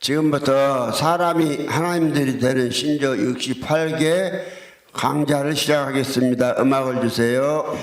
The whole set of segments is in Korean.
지금부터 사람이 하나님들이 되는 신조 68개 강좌를 시작하겠습니다. 음악을 주세요.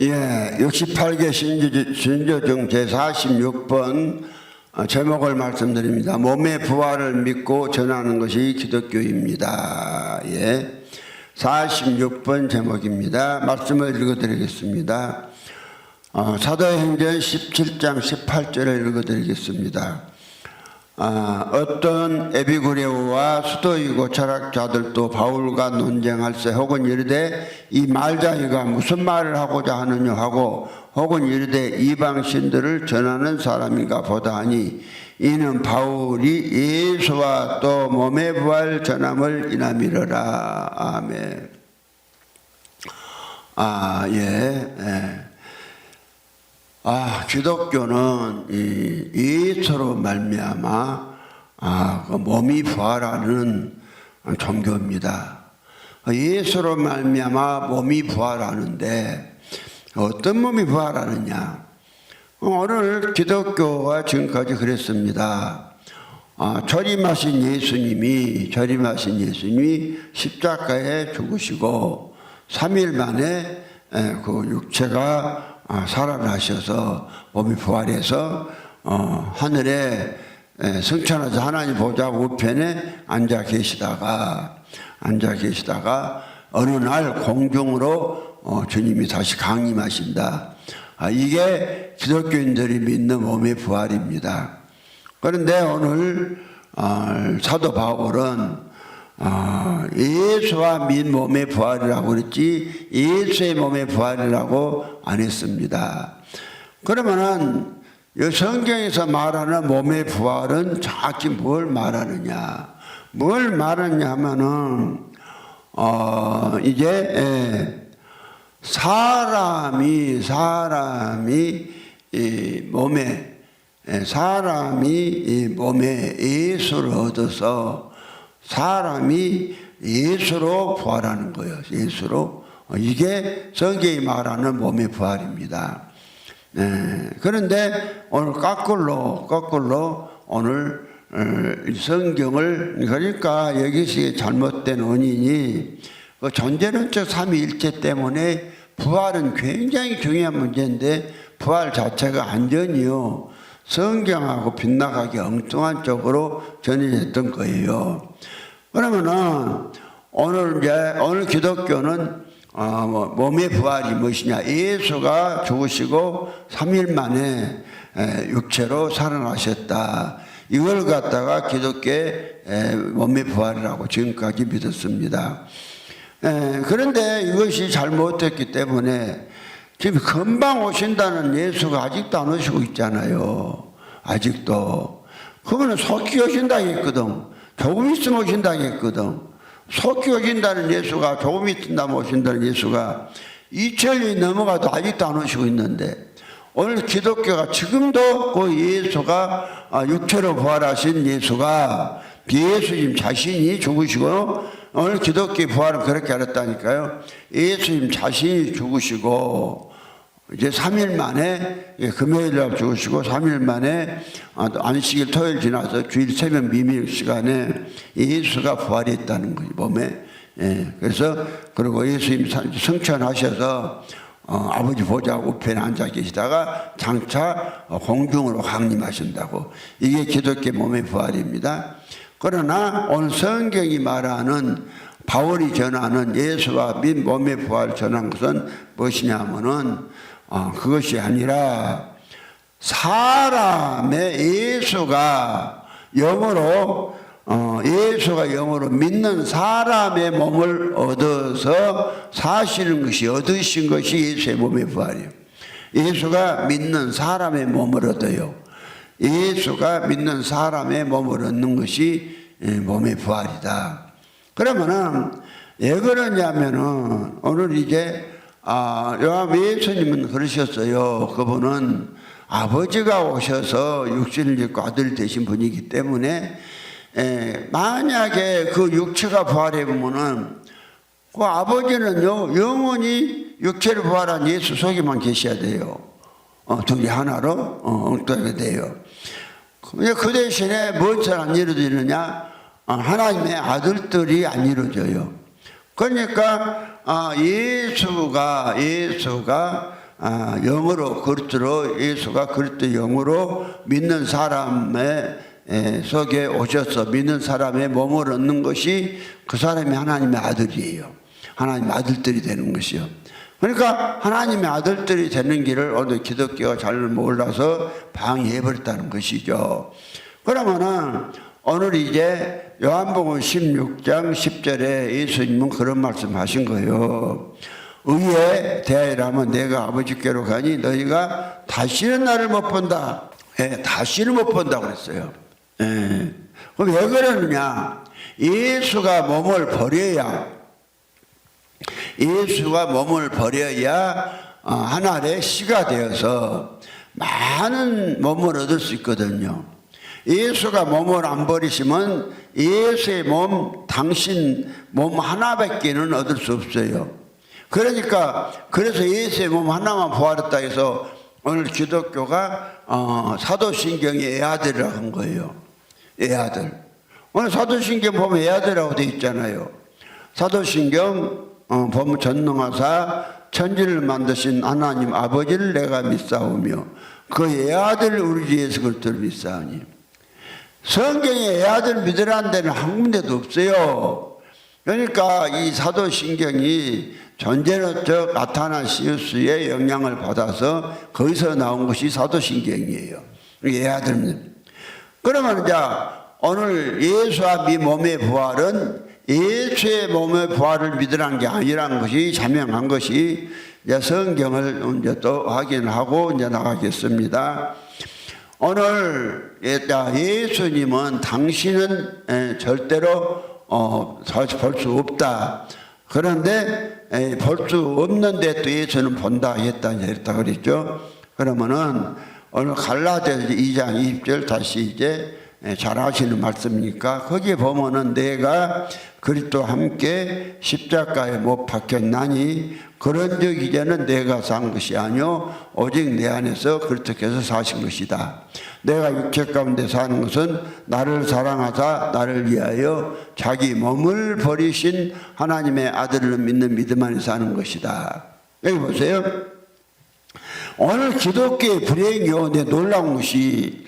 예, 68개 신조중 제46번 제목을 말씀드립니다. 몸의 부활을 믿고 전하는 것이 기독교입니다. 예, 46번 제목입니다. 말씀을 읽어드리겠습니다. 사도행전 17장 18절을 읽어드리겠습니다. 어떤 에비구레오와 수도이고 철학자들도 바울과 논쟁할세 혹은 이르되 이 말자이가 무슨 말을 하고자 하느냐 하고 혹은 이르되 이방신들을 전하는 사람인가 보다 하니 이는 바울이 예수와 또 몸의 부활 전함을 인함이러라. 아멘. 기독교는 예수로 말미암아 그 몸이 부활하는 종교입니다. 예수로 말미암아 몸이 부활하는데 어떤 몸이 부활하느냐? 오늘 기독교가 지금까지 그랬습니다. 절임하신 예수님이 십자가에 죽으시고 3일 만에 그 육체가 살아나셔서 몸이 부활해서 하늘에 승천하셔서 하나님 보좌 우편에 앉아 계시다가 어느 날 공중으로 주님이 다시 강림하신다. 이게 기독교인들이 믿는 몸의 부활입니다. 그런데 오늘 사도 바울은 예수와 민 몸의 부활이라고 그랬지 예수의 몸의 부활이라고 안 했습니다. 그러면은 성경에서 말하는 몸의 부활은 정확히 뭘 말하느냐? 뭘 말하냐 하면은 이제 사람이 이 몸에 예수를 얻어서 사람이 예수로 부활하는 거예요. 예수로. 이게 성경이 말하는 몸의 부활입니다. 그런데 오늘 거꾸로 오늘 성경을 그러니까 여기서 잘못된 원인이 그 존재론적 삼위일체 때문에 부활은 굉장히 중요한 문제인데 부활 자체가 완전히요 성경하고 빗나가기 엉뚱한 쪽으로 전해졌던 거예요. 그러면은 오늘 기독교는 몸의 부활이 무엇이냐? 예수가 죽으시고 3일 만에 육체로 살아나셨다. 이걸 갖다가 기독교의 몸의 부활이라고 지금까지 믿었습니다. 그런데 이것이 잘못됐기 때문에 지금 금방 오신다는 예수가 아직도 안 오시고 있잖아요. 아직도. 그거는 속히 오신다고 했거든. 조금 있으면 오신다고 했거든. 속히 오신다는 예수가 조금 있으면 오신다는 예수가 2000년이 넘어가도 아직도 안 오시고 있는데 오늘 기독교가 지금도 그 예수가 육체로 부활하신 예수가 예수님 자신이 죽으시고 오늘 기독교의 부활은 그렇게 알았다니까요. 예수님 자신이 죽으시고 이제 3일 만에 금요일날 죽으시고 3일 만에 안식일 토요일 지나서 주일 새벽 미밀 시간에 예수가 부활했다는 거예요. 몸에. 그래서 그리고 예수님 승천하셔서 아버지 보좌 우편에 앉아 계시다가 장차 공중으로 강림하신다고. 이게 기독교 몸의 부활입니다. 그러나 오늘 성경이 말하는 바울이 전하는 예수와 민 몸의 부활을 전한 것은 무엇이냐 하면은 그것이 아니라 사람의 예수가 영으로 믿는 사람의 몸을 얻어서 사시는 것이 얻으신 것이 예수의 몸의 부활이에요. 예수가 믿는 사람의 몸을 얻어요. 예수가 믿는 사람의 몸을 얻는 것이 몸의 부활이다. 그러면은 왜 그러냐면은 오늘 이제 예수님은 그러셨어요. 그분은 아버지가 오셔서 육신을 입고 아들 되신 분이기 때문에 만약에 그 육체가 부활해 보면은 그 아버지는요 영원히 육체를 부활한 예수 속에만 계셔야 돼요. 둘이 하나로 엉뚱하게 돼요. 그 대신에 무엇을 안 이루어지느냐? 하나님의 아들들이 안 이루어져요. 그러니까 예수가 영으로 그리스도로 예수가 그리스도 영으로 믿는 사람의 속에 오셔서 믿는 사람의 몸을 얻는 것이 그 사람이 하나님의 아들이에요. 하나님의 아들들이 되는 것이요. 그러니까 하나님의 아들들이 되는 길을 오늘 기독교가 잘 몰라서 방해해버렸다는 것이죠. 그러면은 오늘 이제 요한복음 16장 10절에 예수님은 그런 말씀 하신 거예요. 의에 대하여라면 내가 아버지께로 가니 너희가 다시는 나를 못 본다. 다시는 못 본다고 그랬어요. 그럼 왜 그러느냐? 예수가 몸을 버려야 하나의 씨가 되어서 많은 몸을 얻을 수 있거든요. 예수가 몸을 안 버리시면 예수의 몸, 당신 몸 하나밖에는 얻을 수 없어요. 그러니까 그래서 예수의 몸 하나만 부활했다 해서 오늘 기독교가 사도신경에 애아들이라고 한 거예요. 애아들. 오늘 사도신경 보면 애아들이라고 돼 있잖아요. 사도신경 보면 전능하사 천지를 만드신 하나님 아버지를 내가 믿사오며 그 애아들 우리 주 예수 그리스도를 믿사오니. 성경에 애아들 믿으라는 데는 한 군데도 없어요. 그러니까 이 사도신경이 전제론적 아타나시우스의 영향을 받아서 거기서 나온 것이 사도신경이에요. 애아들. 그러면 이제 오늘 예수와 네 몸의 부활은 예수의 몸의 부활을 믿으라는 게 아니라는 것이 자명한 것이 이제 성경을 이제 또 확인하고 이제 나가겠습니다. 오늘 예수님은 당신은 절대로 볼 수 없다. 그런데 볼 수 없는데 또 예수는 본다 했다 그랬죠. 그러면은 오늘 갈라디아서 2장 20절 다시 이제 잘 아시는 말씀이니까 거기에 보면은 내가 그리스도와 함께 십자가에 못 박혔나니 그런즉 이제는 내가 산 것이 아니요 오직 내 안에서 그리스도께서 사신 것이다. 내가 육체 가운데 사는 것은 나를 사랑하사 나를 위하여 자기 몸을 버리신 하나님의 아들을 믿는 믿음 안에 사는 것이다. 여기 보세요. 오늘 기독교의 불행이요 놀라운 것이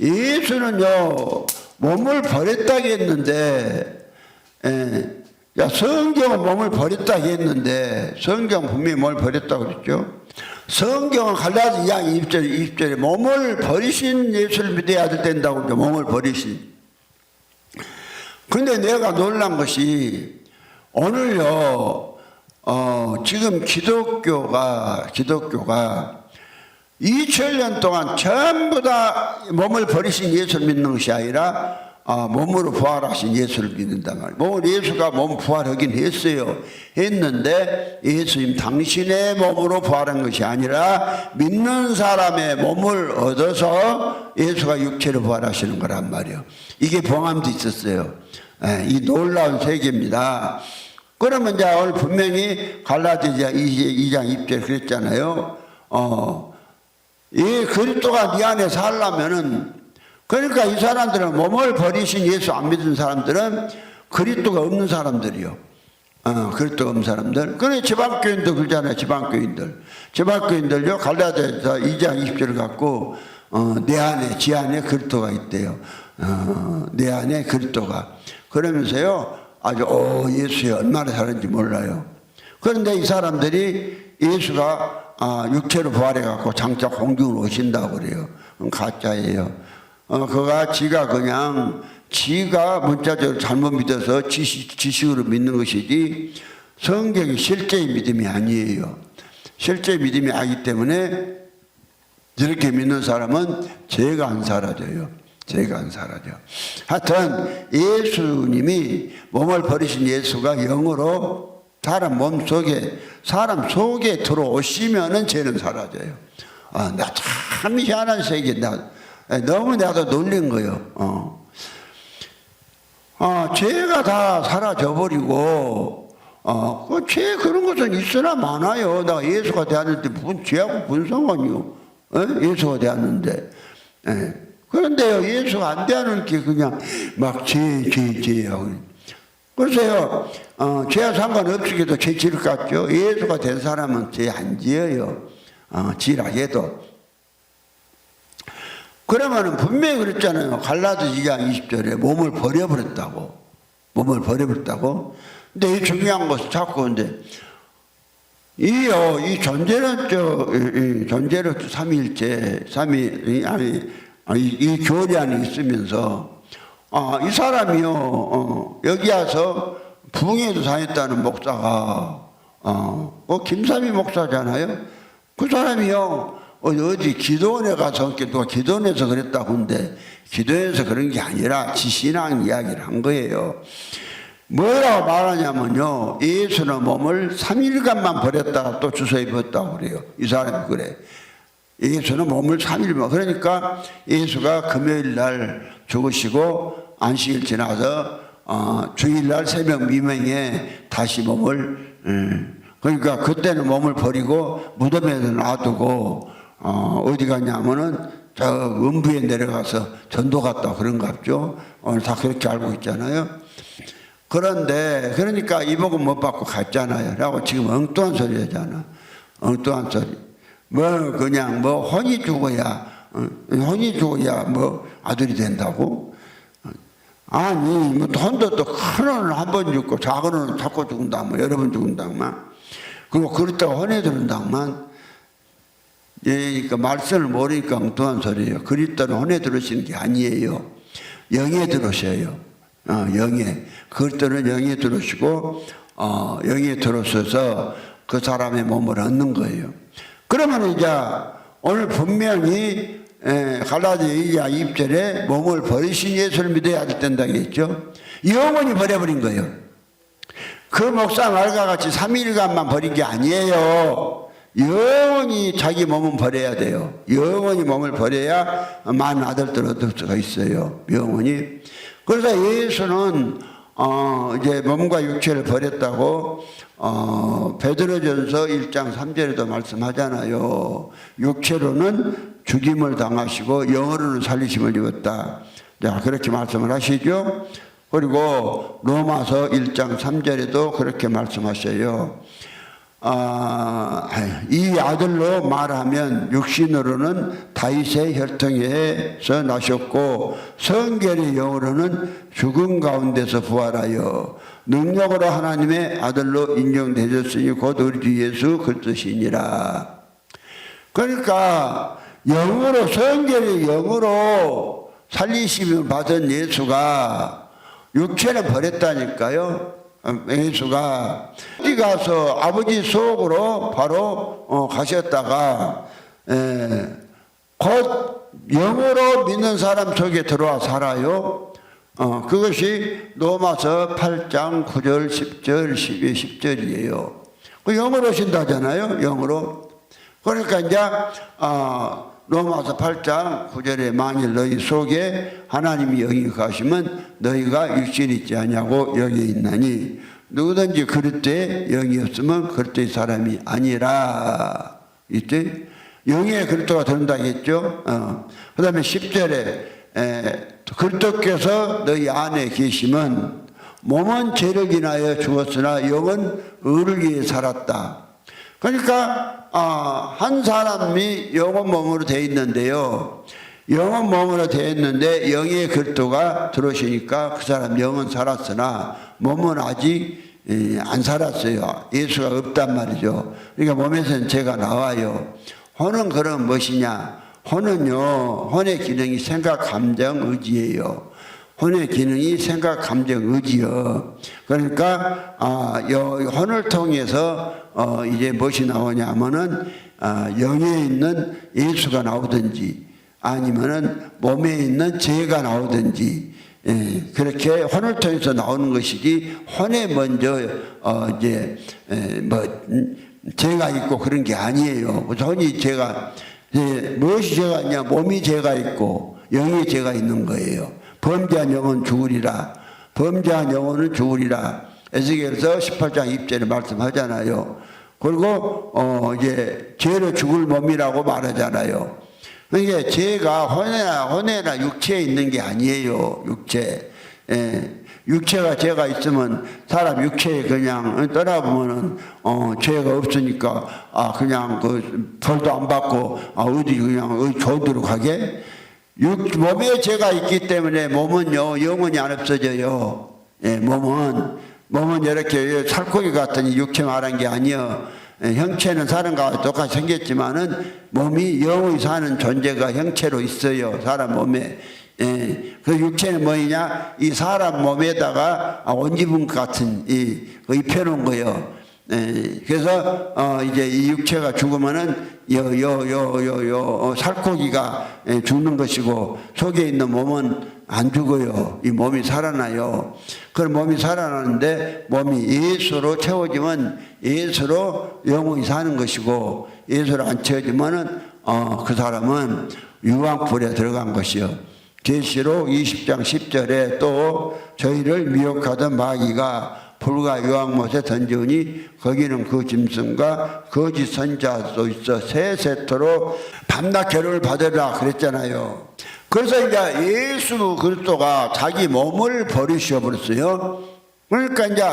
예수는요 몸을 버렸다고 했는데 성경은 몸을 버렸다고 했는데 성경 분명히 몸을 버렸다고 그랬죠. 성경은 갈라디아 2장 20절에 몸을 버리신 예수를 믿어야 된다고 그러죠. 몸을 버리신. 근데 내가 놀란 것이 오늘요 지금 기독교가 2000년 동안 전부 다 몸을 버리신 예수를 믿는 것이 아니라 몸으로 부활하신 예수를 믿는단 말이에요. 몸을 예수가 몸 부활하긴 했는데 예수님 당신의 몸으로 부활한 것이 아니라 믿는 사람의 몸을 얻어서 예수가 육체로 부활하시는 거란 말이에요. 이게 봉함도 있었어요. 이 놀라운 세계입니다. 그러면 이제 오늘 분명히 갈라디아 2장 20절 그랬잖아요. 이 그리스도가 네 안에 살려면은 그러니까 이 사람들은 몸을 버리신 예수 안 믿는 사람들은 그리스도가 없는 사람들이요. 그리스도가 없는 사람들. 그래 지방교인들 그러잖아요. 지방교인들요 갈라디아서 2장 20절을 갖고 내 안에 지 안에 그리스도가 있대요. 내 안에 그리스도가. 그러면서요 아주 예수에 얼마나 사는지 몰라요. 그런데 이 사람들이 예수가 육체로 부활해갖고 장차 공중으로 오신다고 그래요. 가짜예요. 그가 지가 문자적으로 잘못 믿어서 지식으로 믿는 것이지 성경이 실제의 믿음이 아니에요. 실제의 믿음이 아니기 때문에 이렇게 믿는 사람은 죄가 안 사라져요. 죄가 안 사라져. 하여튼 예수님이 몸을 버리신 예수가 영으로 사람 몸 속에 사람 속에 들어오시면은 죄는 사라져요. 나 참 희한한 세계. 너무 나도 놀린 거예요. 죄가 다 사라져 버리고 죄 그런 것은 있으나 많아요. 나 예수가 되었는데 무슨 죄하고 무슨 상관이요? 예수가 되었는데. 그런데요 예수가 안 되는 게 그냥 막 죄하고. 그래서요 죄와 상관없이도 죄 지을 것 같죠. 예수가 된 사람은 죄 안 지어요. 지라 해도. 그러면은 분명히 그랬잖아요. 갈라디아 2장 20절에 몸을 버려버렸다고. 근데 이 중요한 것은 자꾸 근데 이 존재론적 삼위일체, 이 교리 안에 있으면서 이 사람이요 여기 와서 부흥회도 다녔다는 목사가 김삼희 목사잖아요. 그 사람이요 어디 기도원에 가서 누가 기도원에서 그랬다고 하는데 기도원에서 그런 게 아니라 지신앙 이야기를 한 거예요. 뭐라고 말하냐면요 예수는 몸을 3일간만 버렸다가 또 주워 입었다고 그래요. 이 사람이 그래. 예수는 몸을 3일 먹. 그러니까 예수가 금요일 날 죽으시고 안식일 지나서 주일날 새벽 미명에 다시 몸을 그러니까 그때는 몸을 버리고 무덤에서 놔두고 어디 갔냐면은 저 음부에 내려가서 전도 갔다 그런갑죠. 오늘 다 그렇게 알고 있잖아요. 그런데 그러니까 이복은 못 받고 갔잖아요. 라고 지금 엉뚱한 소리 하잖아. 엉뚱한 소리. 뭐 그냥 뭐 혼이 죽어야 뭐 아들이 된다고? 아니 뭐 돈도 또 큰 원은 한 번 죽고 작은 원은 자꾸 죽는다 뭐 여러 번 죽는다만 그리고 그렇다고 혼에 들은다만 그러니까 말씀을 모르니까 엉뚱한 소리예요. 그리스도는 혼에 들으시는 게 아니에요. 영에 들으셔요. 영에. 그리스도는 영에 들으시고 영에 들으셔서 그 사람의 몸을 얻는 거예요. 그러면 이제 오늘 분명히 갈라디아 2절에 몸을 버리신 예수를 믿어야 된다고 했죠. 영원히 버려버린 거예요. 그 목사 말과 같이 3일간만 버린 게 아니에요. 영원히 자기 몸은 버려야 돼요. 영원히 몸을 버려야 많은 아들들을 얻을 수가 있어요. 영원히. 그래서 예수는 이제 몸과 육체를 버렸다고 베드로전서 1장 3절에도 말씀하잖아요. 육체로는 죽임을 당하시고 영으로는 살리심을 입었다. 자, 그렇게 말씀을 하시죠. 그리고 로마서 1장 3절에도 그렇게 말씀하셔요. 이 아들로 말하면 육신으로는 다윗의 혈통에서 나셨고 성결의 영으로는 죽음 가운데서 부활하여 능력으로 하나님의 아들로 인정되셨으니 곧 우리 주 예수 그리스도시니라. 그러니까 영으로 성결의 영으로 살리심을 받은 예수가 육체를 버렸다니까요. 예수가 어디 가서 아버지 속으로 바로 가셨다가 곧 영으로 믿는 사람 속에 들어와 살아요. 그것이 로마서 8장 9절 10절 12, 10절이에요. 그 영으로 오신다잖아요. 영으로. 그러니까 이제 로마서 8장 9절에 만일 너희 속에 하나님이 영이 가시면 너희가 육신이 있지 아니하고 여기 있나니 누구든지 그리스도의 영이 없으면 그리스도의 사람이 아니라. 있지? 영의 그리스도가 된다 했죠. 그 다음에 10절에 그리스도께서 너희 안에 계시면 몸은 죄를 인하여 죽었으나 영은 의를 위해 살았다. 그러니까 한 사람이 영혼 몸으로 되어 있는데요. 영혼 몸으로 되어 있는데 영의 그리스도가 들어오시니까 그 사람 영은 살았으나 몸은 아직 안 살았어요. 예수가 없단 말이죠. 그러니까 몸에서는 죄가 나와요. 혼은 그럼 무엇이냐? 혼은요, 혼의 기능이 생각, 감정, 의지예요. 혼의 기능이 생각, 감정, 의지요. 그러니까 혼을 통해서 이제 무엇이 나오냐 하면은 영에 있는 예수가 나오든지 아니면은 몸에 있는 죄가 나오든지 그렇게 혼을 통해서 나오는 것이지 혼에 먼저 이제 죄가 있고 그런 게 아니에요. 혼이 죄가 무엇이 죄가 있냐? 몸이 죄가 있고 영이 죄가 있는 거예요. 범죄한 영은 죽으리라. 범죄한 영혼은 죽으리라. 에스겔서 18장 2절에 말씀하잖아요. 그리고 이제 죄로 죽을 몸이라고 말하잖아요. 그러니까 죄가 혼에나 육체에 있는 게 아니에요. 육체. 육체가 죄가 있으면 사람 육체에 그냥 떠나보면은 죄가 없으니까 그냥 그 벌도 안 받고 어디 그냥 좋은 데로 가게. 몸에 죄가 있기 때문에 몸은요 영원히 안 없어져요. 몸은 이렇게 살코기 같으니 육체 말한 게 아니요. 형체는 사는 것과 똑같이 생겼지만은 몸이 영원히 사는 존재가 형체로 있어요. 사람 몸에. 그 육체는 뭐냐? 이 사람 몸에다가 옷 입은 것 같은 입혀놓은 거예요. 그래서 이제 이 육체가 죽으면은 살코기가 죽는 것이고 속에 있는 몸은 안 죽어요. 이 몸이 살아나요. 그럼 몸이 살아나는데 몸이 예수로 채워지면 예수로 영원히 사는 것이고 예수로 안 채워지면은 그 사람은 유황불에 들어간 것이요. 계시록 20장 10절에 또 저희를 미혹하던 마귀가 불과 유황못에 던지니 거기는 그 짐승과 거짓 선자도 있어 세세토록 밤낮 괴로움을 받으라 그랬잖아요. 그래서 이제 예수 그리스도가 자기 몸을 버리셔 버렸어요. 그러니까 이제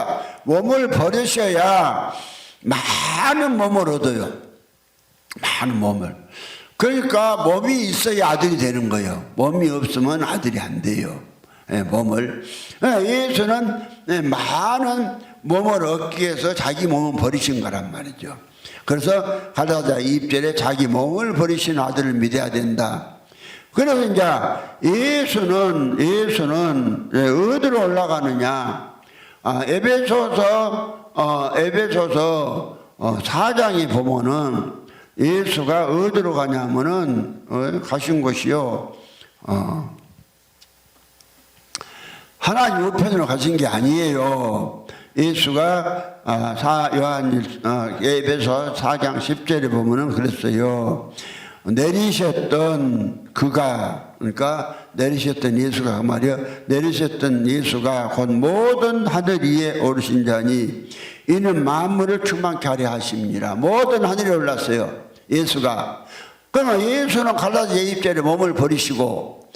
몸을 버리셔야 많은 몸을 얻어요. 많은 몸을. 그러니까 몸이 있어야 아들이 되는 거예요. 몸이 없으면 아들이 안 돼요. 몸을. 예수는 많은 몸을 얻기 위해서 자기 몸을 버리신 거란 말이죠. 그래서 갈라디아 2절에 자기 몸을 버리신 아들을 믿어야 된다. 그래서 이제 예수는 어디로 올라가느냐? 에베소서 4장에 보면은 예수가 어디로 가냐면은 가신 곳이요. 하나님 우편으로 가신 게 아니에요. 예수가 에베소 4장 10절에 보면은 그랬어요. 내리셨던 그가, 그러니까 내리셨던 예수가 그 말이요. 내리셨던 예수가 곧 모든 하늘 위에 오르신 자니 이는 만물을 충만케 하려 하심이니라. 모든 하늘에 올랐어요. 예수가. 그러면 예수는 갈라디아 2절에 몸을 버리시고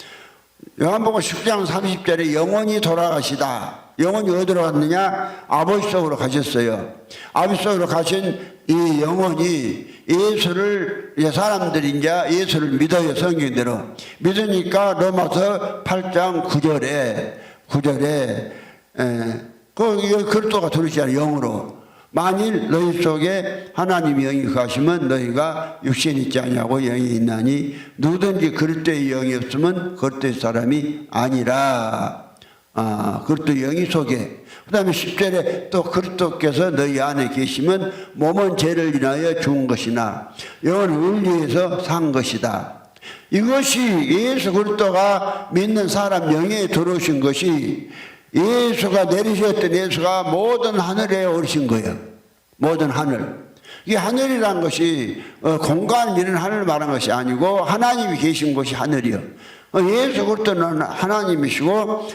요한복음 10장 30절에 영원히 돌아가시다. 영원히 어디로 갔느냐? 아버지 속으로 가셨어요. 아버지 속으로 가신 이 영혼이 예수를, 사람들이 이제 예수를 믿어요. 성경대로. 믿으니까 로마서 8장 9절에 그리스도가 들으시잖아요. 영으로. 만일 너희 속에 하나님의 영이 거하시면 너희가 육신이 있지 아니하고 영이 있나니 누구든지 그리스도의 영이 없으면 그리스도의 사람이 아니라. 그리스도 영이 속에. 그 다음에 10절에 또 그리스도께서 너희 안에 계시면 몸은 죄를 인하여 죽은 것이나 영은 의리에서 산 것이다. 이것이 예수 그리스도가 믿는 사람 영에 들어오신 것이 예수가 내리셨던 예수가 모든 하늘에 오르신 거예요. 모든 하늘. 이 하늘이란 것이 공간 이런 하늘을 말한 것이 아니고 하나님이 계신 곳이 하늘이요. 예수 그리스도는 하나님이시고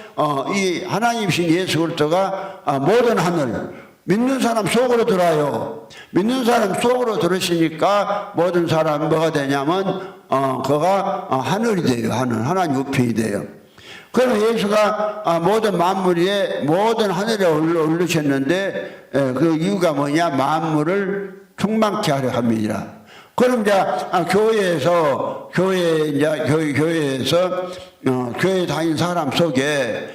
이 하나님이신 예수 그리스도가 모든 하늘 믿는 사람 속으로 들어요. 믿는 사람 속으로 들으시니까 모든 사람 뭐가 되냐면 그가 하늘이 돼요. 하나님 우편이 돼요. 그러면 예수가 모든 만물 위에 모든 하늘에 올르셨는데 그 이유가 뭐냐? 만물을 충만케 하려 함이니라. 그럼 이제 교회에서 교회 다닌 사람 속에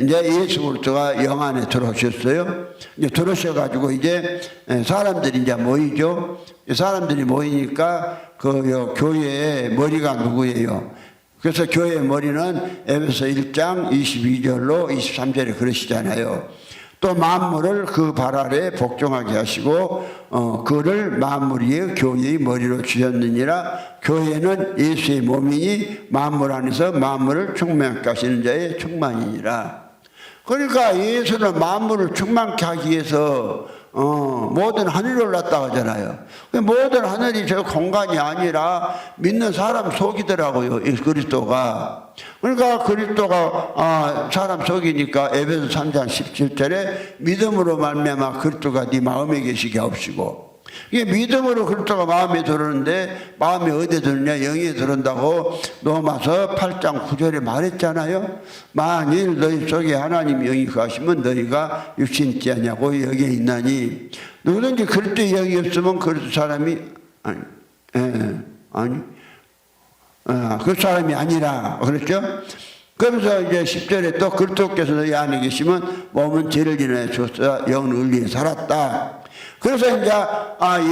이제 예수 그리스도가 영 안에 들어오셨어요. 이제 들어오셔가지고 이제 사람들이 이제 모이죠. 사람들이 모이니까 그 교회의 머리가 누구예요? 그래서 교회의 머리는 에베소 1장 22절로 23절에 그러시잖아요. 또 만물을 그 발 아래 복종하게 하시고 그를 만물 위에 교회의 머리로 주셨느니라. 교회는 예수의 몸이니 만물 안에서 만물을 충만케 하시는 자의 충만이니라. 그러니까 예수는 만물을 충만케 하기 위해서 모든 하늘에 올랐다고 하잖아요. 모든 하늘이 저 공간이 아니라 믿는 사람 속이더라고요. 그리스도가. 그러니까 그리스도가 사람 속이니까 에베소 3장 17절에 믿음으로 말미암아 그리스도가 네 마음에 계시게 하옵시고. 이게 믿음으로 그리스도가 마음에 들었는데 마음이 어디에 들었냐? 영에 들은다고 로마서 8장 9절에 말했잖아요. 만일 너희 속에 하나님 영이 거하시면 너희가 육신 있지 않냐고 여기에 있나니 누구든지 그리스도의 영이 없으면 그리스도 사람이 그 사람이 아니라 그랬죠. 그러면서 이제 10절에 또 그리스도께서 너희 안에 계시면 몸은 죄를 인하여 죽었으나 영은 의리에 살았다. 그래서 이제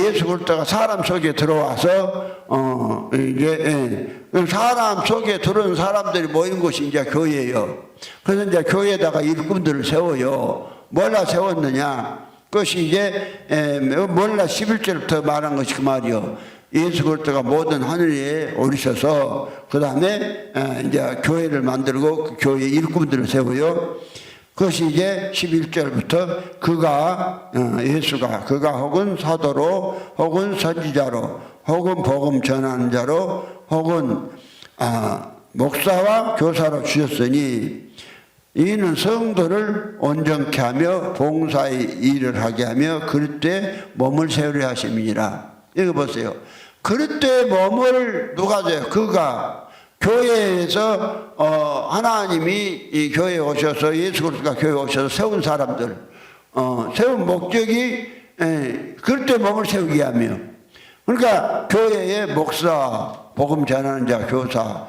예수 그리스도가 사람 속에 들어와서 이제 사람 속에 들어온 사람들이 모인 곳이 이제 교회예요. 그래서 이제 교회에다가 일꾼들을 세워요. 뭘라 세웠느냐? 그것이 이제 뭘라 11절부터 말한 것이 그 말이요. 예수 그리스도가 모든 하늘에 오르셔서 그 다음에 이제 교회를 만들고 그 교회 일꾼들을 세워요. 그것이 이제 11절부터 예수가 그가 혹은 사도로 혹은 선지자로 혹은 복음 전하는 자로 혹은 목사와 교사로 주셨으니 이는 성도를 온전케 하며 봉사의 일을 하게 하며 그릇되 몸을 세우려 하심이니라. 이거 보세요. 그릇되 몸을 누가 줘요? 그가 교회에서 하나님이 이 교회에 오셔서 예수 그리스도가 교회에 오셔서 세운 사람들 세운 목적이 그릇되 몸을 세우게 하며 그러니까 교회의 목사, 복음 전하는 자, 교사,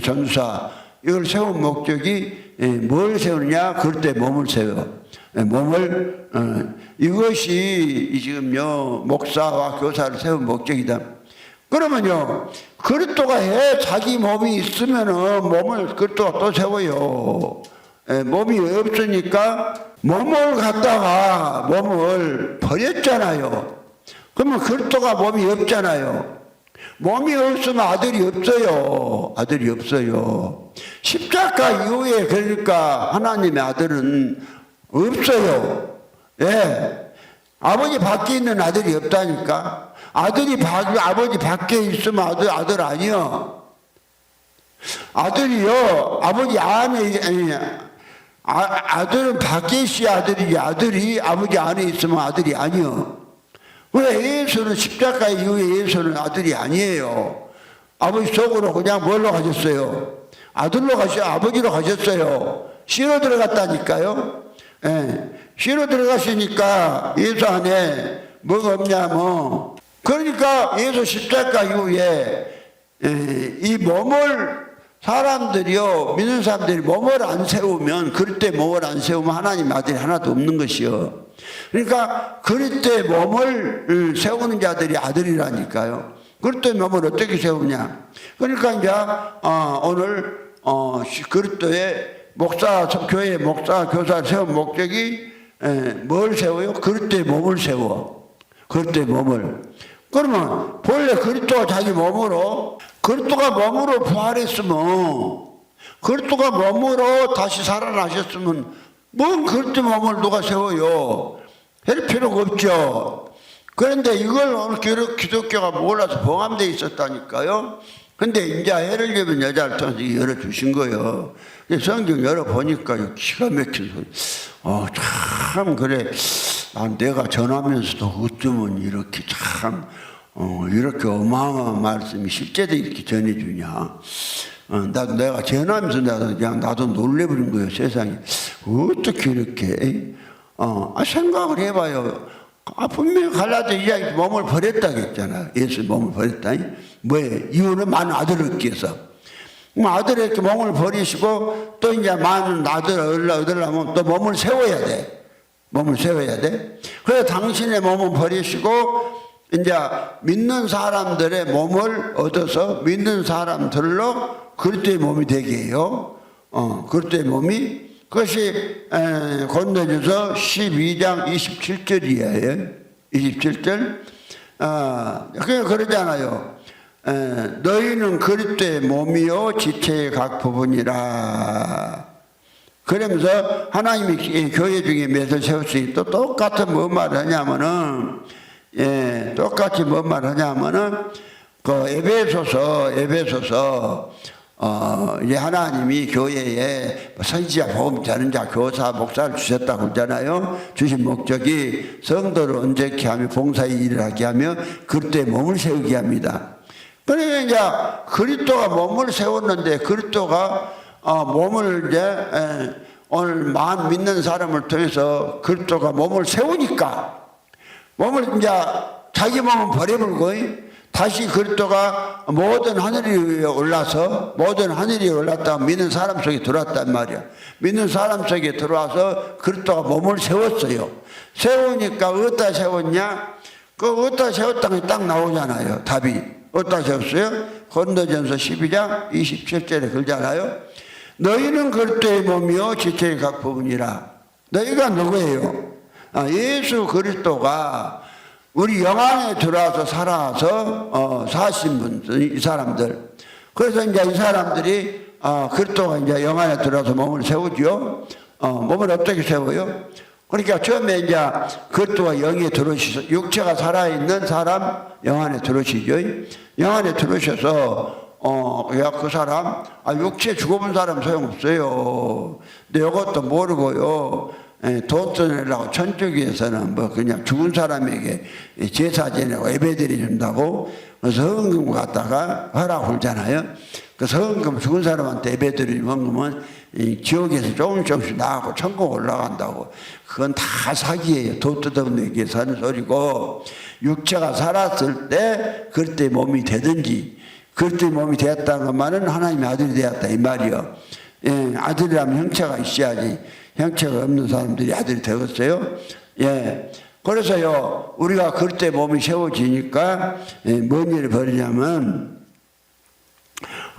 전사 이걸 세운 목적이 뭘 세우느냐? 그릇되 몸을 세워. 몸을 이것이 지금요 목사와 교사를 세운 목적이다. 그러면요 그리스도가 해 자기 몸이 있으면은 몸을 그리스도가 또 세워요. 몸이 없으니까 몸을 갖다가 몸을 버렸잖아요. 그러면 그리스도가 몸이 없잖아요. 몸이 없으면 아들이 없어요. 아들이 없어요. 십자가 이후에 그러니까 하나님의 아들은 없어요. 예. 아버지 밖에 있는 아들이 없다니까. 아버지 밖에 있으면 아들 아니요. 아들이요. 아버지 안에, 아들은 밖에 있어야 아들이지. 아들이 아버지 안에 있으면 아들이 아니요. 왜 예수는 십자가 이후에 예수는 아들이 아니에요. 아버지 속으로 그냥 뭘로 가셨어요? 아버지로 가셨어요. 씨로 들어갔다니까요. 예. 씨로 들어갔으니까 예수 안에 뭐가 없냐면 그러니까 예수 십자가 이후에 이 몸을 사람들이요 믿는 사람들이 몸을 안 세우면 그럴 때 몸을 안 세우면 하나님 아들이 하나도 없는 것이요. 그러니까 그럴 때 몸을 세우는 자들이 아들이라니까요. 그럴 때 몸을 어떻게 세우냐? 그러니까 이제 오늘 그리스도의 교회의 목사, 교사를 세운 목적이 뭘 세워요? 그럴 때 몸을 세워. 그럴 때 몸을. 그러면 본래 그리스도가 자기 몸으로 그리스도가 몸으로 부활했으면 그리스도가 몸으로 다시 살아나셨으면 뭔 그리스도 몸을 누가 세워요? 할 필요가 없죠. 그런데 이걸 오늘 기독교가 몰라서 봉함되어 있었다니까요. 근데 이제 해를 주면 여자를 통해서 열어주신 거예요. 성경 열어보니까 기가 막힌 소리. 참, 그래. 내가 전하면서도 어쩌면 이렇게 참, 이렇게 어마어마한 말씀이 실제로 이렇게 전해주냐. 내가 전하면서 나도 놀래버린 거예요, 세상에. 어떻게 이렇게, 생각을 해봐요. 분명히 갈라져 이야기 몸을 버렸다겠잖아. 예수 몸을 버렸다. 뭐예요? 이유는 많은 아들을 얻기 위해서. 아들에게 몸을 버리시고 또 이제 많은 아들을 얻으려면 또 몸을 세워야 돼. 몸을 세워야 돼. 그래서 당신의 몸을 버리시고 이제 믿는 사람들의 몸을 얻어서 믿는 사람들로 그리스도의 몸이 되게 해요. 그리스도의 몸이 그것이 고린도전서 12장 27절이에요. 27절. 그냥 그러잖아요. 너희는 그리스도의 몸이요 지체의 각 부분이라. 그러면서 하나님이 교회 중에 맷을 세웠으니 또 똑같은 뭔 말을 하냐면은 똑같이 뭔 말을 하냐면은 그 에베소서 이제 하나님이 교회에 선지자, 복음 전하는 자, 교사, 목사를 주셨다고 그러잖아요. 주신 목적이 성도를 온전케 하며 봉사의 일을 하게 하며 그리스도의 몸을 세우게 합니다. 그러니까 이제 그리스도가 몸을 세웠는데 그리스도가 몸을 이제 오늘 만 믿는 사람을 통해서 그리스도가 몸을 세우니까 몸을 이제 자기 몸은 버려버리고 다시 그리스도가 모든 하늘이 올라서 모든 하늘이 올랐다 믿는 사람 속에 들어왔단 말이야. 믿는 사람 속에 들어와서 그리스도가 몸을 세웠어요. 세우니까 어디다 세웠냐? 어디다 세웠다는 게 딱 나오잖아요. 답이. 어디다 세웠어요? 고린도전서 12장 27절에 그러잖아요. 너희는 그리스도의 몸이요 지체의 각 부분이라. 너희가 누구예요? 예수 그리스도가 우리 영 안에 들어와서 살아서 사신 분들, 이 사람들. 그래서 이제 이 사람들이 그리스도가 이제 영 안에 들어와서 몸을 세우죠. 몸을 어떻게 세워요? 그러니까 처음에 이제 그것도가 영에 들어오셔서 육체가 살아있는 사람 영 안에 들어오시죠. 영 안에 들어오셔서 야, 그 사람, 육체 죽어본 사람 소용없어요. 근데 이것도 모르고요. 돈 떠내려고 천주교에서는 뭐 그냥 죽은 사람에게 제사 지내고 예배 드려준다고 그래서 헌금 갖다가 허락 홀잖아요. 그래서 헌금 죽은 사람한테 예배 드리는 헌금은 지옥에서 조금씩 나가고 천국 올라간다고. 그건 다 사기예요. 돈 뜯어내기 위해서 하는 소리고, 육체가 살았을 때 그때 몸이 되든지 그때 몸이 되었다는 것만은 하나님의 아들이 되었다 이 말이요. 예, 아들이라면 형체가 있어야지. 형체가 없는 사람들이 아들이 되겠어요? 예. 그래서요, 우리가 그때 몸이 세워지니까, 뭔 일을 벌이냐면,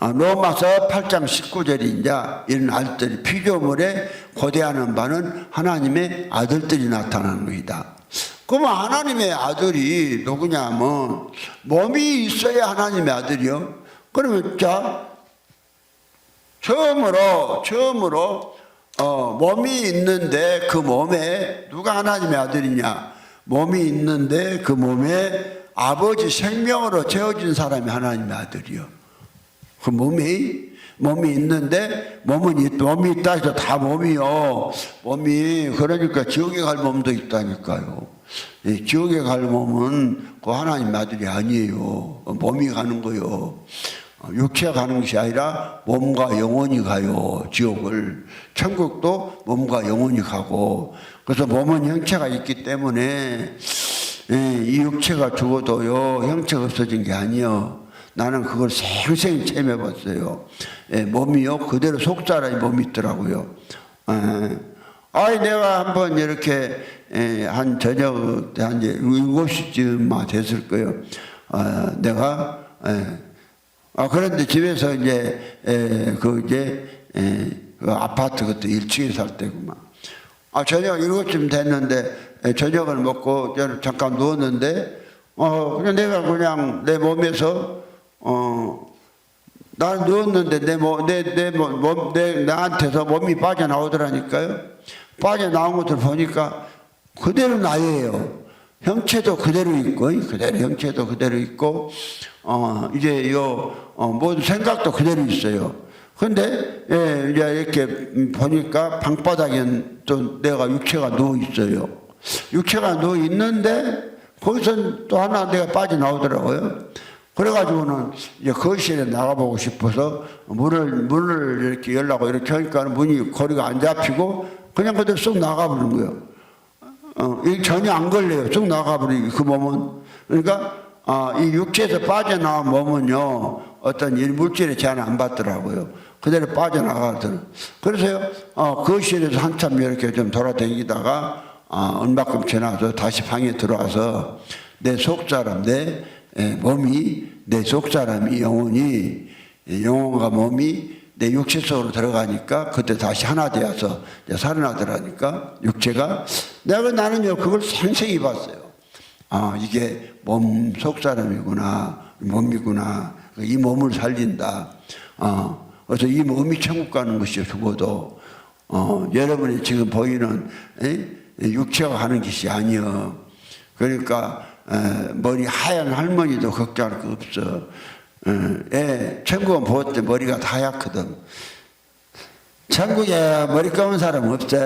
로마서 8장 19절이 이제 이런 아들들이 피조물에 고대하는 바는 하나님의 아들들이 나타나는 것이다. 그러면 하나님의 아들이 누구냐면, 몸이 있어야 하나님의 아들이요. 그러면 자, 처음으로, 몸이 있는데 그 몸에 누가 하나님의 아들이냐? 몸이 있는데 그 몸에 아버지 생명으로 채워진 사람이 하나님의 아들이요. 그 몸이 있는데 몸이 있다 해서 다 몸이요. 몸이 그러니까 지옥에 갈 몸도 있다니까요. 지옥에 갈 몸은 그 하나님의 아들이 아니에요. 몸이 가는 거요. 육체가 가는 것이 아니라 몸과 영혼이 가요. 지옥을. 천국도 몸과 영혼이 가고. 그래서 몸은 형체가 있기 때문에 이 육체가 죽어도요 형체가 없어진 게 아니요. 나는 그걸 생생히 체험해봤어요. 몸이요 그대로 속사람이 몸이 있더라고요. 내가 한번 이렇게 한 저녁 한 7시쯤 됐을 거예요. 내가 그런데 집에서 그 아파트 그때 1층에 살 때구만. 저녁 7시쯤 됐는데 저녁을 먹고 잠깐 누웠는데 그냥 내가 그냥 내 몸에서 난 누웠는데 나한테서 몸이 빠져나오더라니까요. 빠져나온 것을 보니까 그대로 나예요. 형체도 그대로 있고, 형체도 그대로 있고, 이제 모든 생각도 그대로 있어요. 근데, 이제 이렇게 보니까 방바닥엔 또 내가 육체가 누워 있어요. 육체가 누워 있는데, 거기서 또 하나 내가 빠져나오더라고요. 그래가지고는 이제 거실에 나가보고 싶어서 문을 이렇게 열라고 이렇게 하니까 문이 거리가 안 잡히고 그냥 그대로 쑥 나가버린 거예요. 이 전혀 안 걸려요. 쑥 나가버리고 그 몸은. 그러니까 이 육체에서 빠져나온 몸은요 어떤 물질의 제한을 안 받더라고요. 그대로 빠져나가더라고요. 그래서요 거실에서 한참 이렇게 좀 돌아다니다가 얼마큼 지나서 다시 방에 들어와서 내 속사람 내 몸이 내 속사람이 영혼과 몸이 내 육체 속으로 들어가니까 그때 다시 하나 되어서 살아나더라니까 육체가 나는요 그걸 생생히 봤어요. 이게 몸 속사람이구나 몸이구나 이 몸을 살린다. 그래서 이 몸이 천국 가는 것이요 죽어도 여러분이 지금 보이는 육체가 가는 것이 아니요. 그러니까 머리 하얀 할머니도 걱정할 거 없어. 천국은 볼 때 머리가 다 하얗거든. 천국에 머리 감은 사람 없어.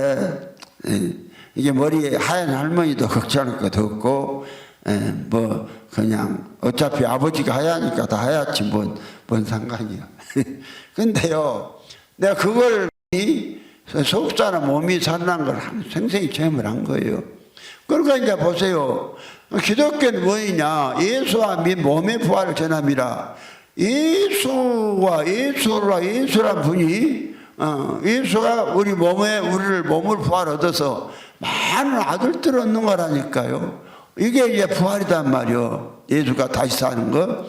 이게 머리에 하얀 할머니도 걱정할 것도 없고, 그냥 어차피 아버지가 하얘니까 다 하얗지 뭔 상관이야. 근데요, 내가 그걸 속사람 몸이 살아난 걸 생생히 체험을 한 거예요. 그러니까 이제 보세요. 기독교는 뭐냐? 예수와 몸의 부활을 전함이라. 예수란 분이 예수가 우리를 몸을 부활 얻어서 많은 아들들 얻는 거라니까요. 이게 이제 부활이단 말이요. 예수가 다시 사는 거.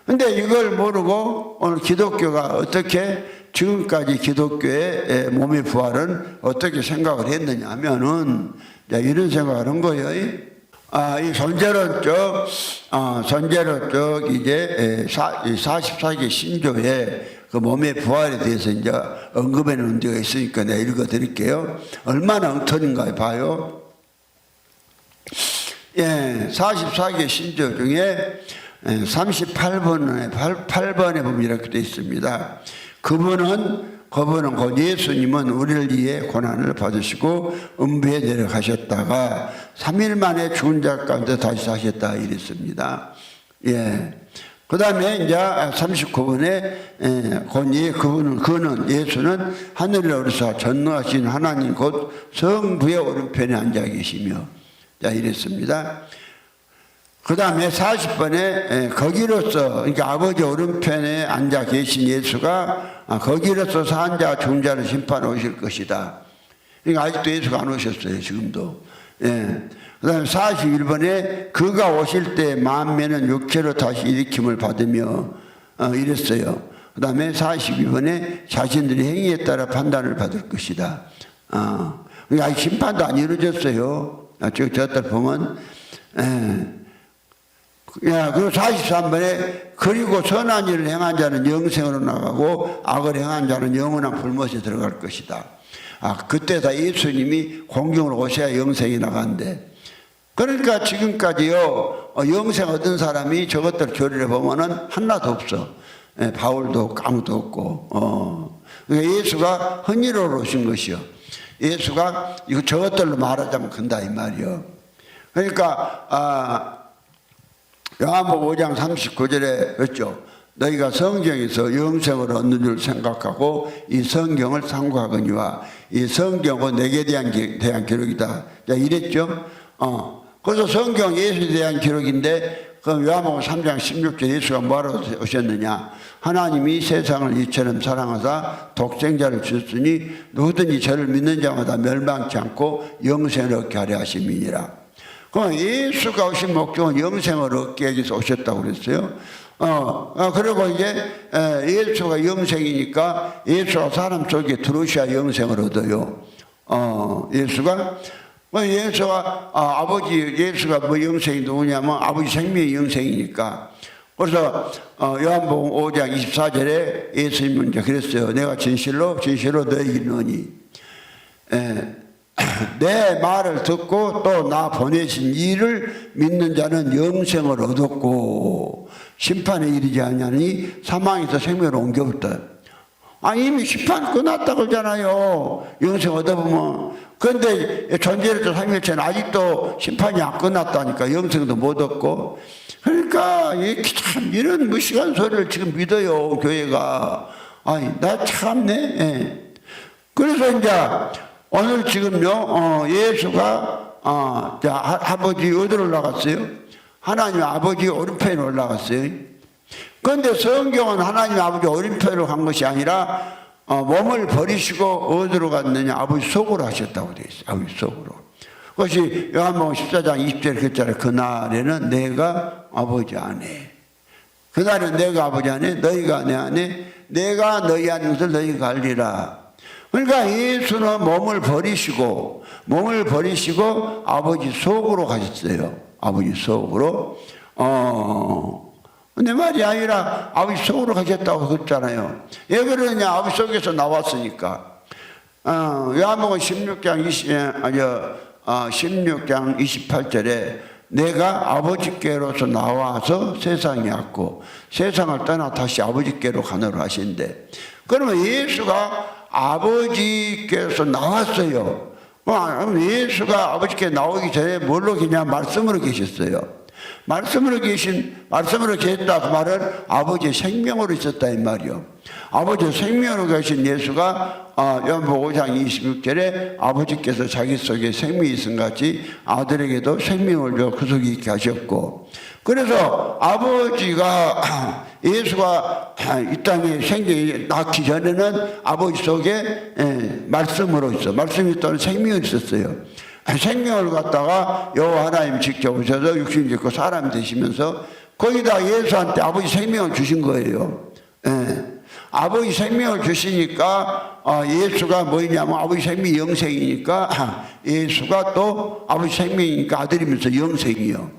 근데 이걸 모르고 오늘 기독교가 어떻게 지금까지 기독교의 몸의 부활은 어떻게 생각을 했느냐 하면은 이런 생각을 한 거예요. 이 선제론적 이제 44기 신조에 그 몸의 부활에 대해서 이제 언급해 놓은 데가 있으니까 내가 읽어 드릴게요. 얼마나 엉터리인가 봐요. 예, 44개 신조 중에 38번에 보면 이렇게 되어 있습니다. 그분은 곧 예수님은 우리를 위해 고난을 받으시고 음부에 내려가셨다가 3일 만에 죽은 자 가운데 다시 사셨다 이랬습니다. 예. 그 다음에 이제 39번에 그는 예수는 하늘에 오르사 전능하신 하나님 곧 성부의 오른편에 앉아 계시며 자 이랬습니다. 그 다음에 40번에 거기로서 그러니까 아버지 오른편에 앉아 계신 예수가 거기로서 산 자 죽은 자를 심판해 오실 것이다. 그러니까 아직도 예수가 안 오셨어요. 지금도. 예. 그 다음에 41번에 그가 오실 때 만면은 육체로 다시 일으킴을 받으며 이랬어요. 그 다음에 42번에 자신들의 행위에 따라 판단을 받을 것이다. 그러니까 아직 심판도 안 이루어졌어요. 저들 보면 그리고 43번에 그리고 선한 일을 행한 자는 영생으로 나가고 악을 행한 자는 영원한 불못에 들어갈 것이다. 그때 다 예수님이 공중으로 오셔야 영생이 나간대. 그러니까 지금까지요 영생 얻은 사람이 저것들 교리를 보면은 하나도 없어. 바울도 없고 아무도 없고. 그러니까 예수가 헌일로 오신 것이요. 예수가 이거 저것들로 말하자면 큰다 이 말이요. 그러니까 요한복음 5장 39절에 그랬죠. 너희가 성경에서 영생을 얻는 줄 생각하고 이 성경을 상고하거니와 이 성경은 내게 대한 기록이다. 이랬죠. 그래서 성경 예수에 대한 기록인데 그럼 요한복음 3장 16절 예수가 뭐하러 오셨느냐. 하나님이 세상을 이처럼 사랑하사 독생자를 주셨으니 누구든지 저를 믿는 자마다 멸망치 않고 영생을 얻게 하려 하심이니라. 예수가 오신 목적은 영생을 얻기 위해서 오셨다고 그랬어요. 그리고 이제 예수가 영생이니까 예수가 사람 속에 들어오셔야 영생을 얻어요. 예수가 예수가 뭐 영생이 누구냐면 아버지 생명의 영생이니까. 그래서 요한복음 5장 24절에 예수님은 이제 그랬어요. 내가 진실로 너에게 이르노니 내 말을 듣고 또 나 보내신 이를 믿는 자는 영생을 얻었고 심판에 이르지 않냐니 사망에서 생명으로 옮겨버렸다. 이미 심판 끝났다 그러잖아요. 영생 얻어보면. 그런데 존재로서 삼일체는 아직도 심판이 안 끝났다니까 영생도 못 얻고. 그러니까 참 이런 무식한 소리를 지금 믿어요 교회가. 나 참네. 그래서 이제 오늘 지금요 예수가 아버지 어디로 올라갔어요? 하나님 아버지 오른편에 올라갔어요. 그런데 성경은 하나님 아버지 오른편으로 간 것이 아니라 몸을 버리시고 어디로 갔느냐 아버지 속으로 하셨다고 되어 있어요. 아버지 속으로. 그것이 요한복음 14장 20절에 그랬잖아요. 그날에는 내가 아버지 안에 그날은 내가 아버지 안에 너희가 내 안에 내가 너희 안에 것을 너희가 알리라. 그러니까 예수는 몸을 버리시고 아버지 속으로 가셨어요. 아버지 속으로. 내 말이 아니라 아버지 속으로 가셨다고 그랬잖아요. 왜 그러냐? 아버지 속에서 나왔으니까. 요한복음 16장 28절에 내가 아버지께로서 나와서 세상에 왔고 세상을 떠나 다시 아버지께로 가노라 하신대. 그러면 예수가 아버지께서 나왔어요. 예수가 아버지께 나오기 전에 뭘로 계냐? 말씀으로 계셨어요. 말씀으로 계셨다 그 말은 아버지의 생명으로 있었다 이 말이요. 아버지의 생명으로 계신 예수가 요한복음 5장 26절에 아버지께서 자기 속에 생명이 있음 같이 아들에게도 생명을 줘 그 속에 있게 하셨고, 그래서 아버지가 예수가 이 땅에 낳기 전에는 아버지 속에 말씀으로 있어. 말씀이 있다는 생명이 있었어요. 생명을 갖다가 여호와 하나님 직접 오셔서 육신 짓고 사람 되시면서 거기다 예수한테 아버지 생명을 주신 거예요. 아버지 생명을 주시니까 예수가 뭐냐면 아버지 생명이 영생이니까 예수가 또 아버지 생명이니까 아들이면서 영생이요.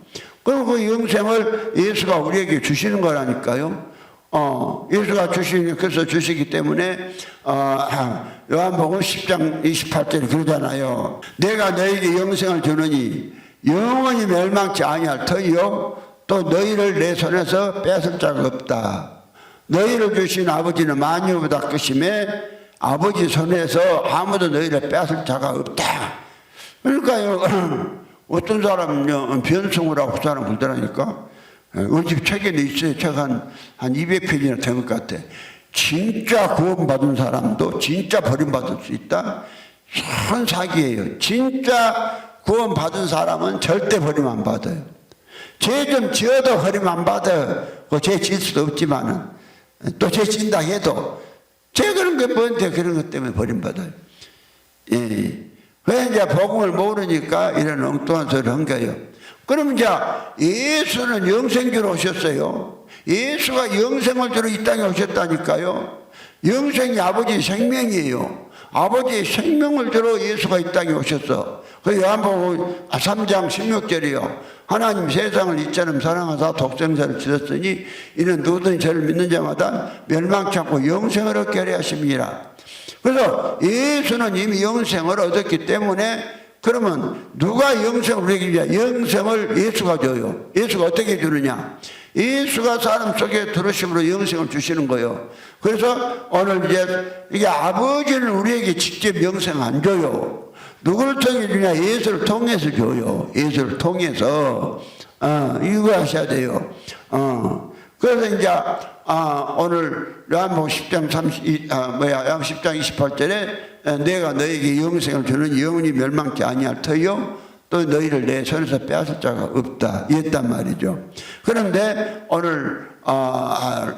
그리고 그 영생을 예수가 우리에게 주시는 거라니까요. 예수가 그래서 주시기 때문에 요한복음 10장 28절에 그러잖아요. 내가 너에게 영생을 주느니 영원히 멸망치 아니할 터이요 또 너희를 내 손에서 뺏을 자가 없다. 너희를 주신 아버지는 만유보다 크심에 아버지 손에서 아무도 너희를 뺏을 자가 없다. 그러니까요, 어떤 사람은요, 변성을 하고 그 사람 그러더라니까. 우리 집 책에도 있어요. 책 한 200페이지나 된 것 같아. 진짜 구원받은 사람도 진짜 버림받을 수 있다? 큰 사기예요. 진짜 구원받은 사람은 절대 버림 안 받아요. 죄 좀 지어도 버림 안 받아요. 죄 지을 수도 없지만은. 또 죄 진다 해도 죄 그런 게 뭔데 그런 것 때문에 버림받아요. 예. 왜 이제 복음을 모르니까 이런 엉뚱한 소리를 한 거예요. 그럼 이제 예수는 영생 주러 오셨어요. 예수가 영생을 주러 이 땅에 오셨다니까요. 영생이 아버지의 생명이에요. 아버지의 생명을 주러 예수가 이 땅에 오셨어. 그 요한복음 3장 16절이요. 하나님 세상을 이처럼 사랑하사 독생자를 주셨으니 이는 누구든지 저를 믿는 자마다 멸망치 않고 영생을 얻게 하려 하심이라. 그래서 예수는 이미 영생을 얻었기 때문에 그러면 누가 영생을 우리에게 주냐? 영생을 예수가 줘요. 예수가 어떻게 주느냐? 예수가 사람 속에 들으심으로 영생을 주시는 거예요. 그래서 오늘 이제 이게 아버지는 우리에게 직접 영생 안 줘요. 누구를 통해 주냐? 예수를 통해서 줘요. 예수를 통해서. 이거 하셔야 돼요. 그래서 이제 오늘 요한복음 10장 10장 28절에 내가 너에게 영생을 주는 영원히 멸망치 아니할 터요 또 너희를 내 손에서 빼앗을 자가 없다 이랬단 말이죠. 그런데 오늘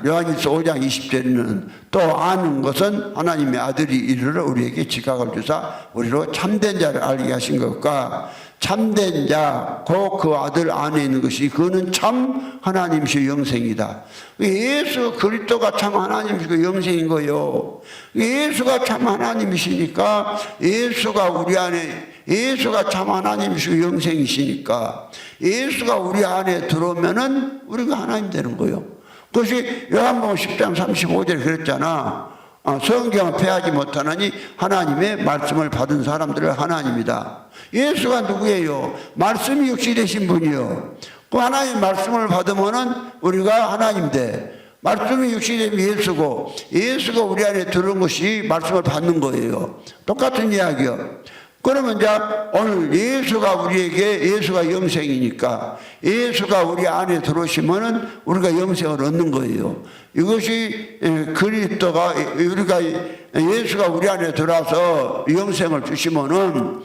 요한일서 5장 20절에는 또 아는 것은 하나님의 아들이 이르러 우리에게 지각을 주사 우리로 참된 자를 알게 하신 것과 참된 자, 그 아들 안에 있는 것이 그는 참 하나님이시고 영생이다. 예수 그리스도가 참 하나님이시고 영생인 거예요. 예수가 참 하나님이시니까 예수가 우리 안에 예수가 참 하나님이시고 영생이시니까 예수가 우리 안에 들어오면은 우리가 하나님 되는 거예요. 그것이 요한복음 10장 35절에 그랬잖아. 성경을 폐하지 못하느니 하나님의 말씀을 받은 사람들을 하나님이다. 예수가 누구예요? 말씀이 육시 되신 분이요. 그 하나님 말씀을 받으면은 우리가 하나님 돼. 말씀이 육시 되면 예수고 예수가 우리 안에 들어온 것이 말씀을 받는 거예요. 똑같은 이야기요. 그러면 이제 오늘 예수가 우리에게 예수가 영생이니까 예수가 우리 안에 들어오시면은 우리가 영생을 얻는 거예요. 이것이 그리스도가 우리가 예수가 우리 안에 들어와서 영생을 주시면은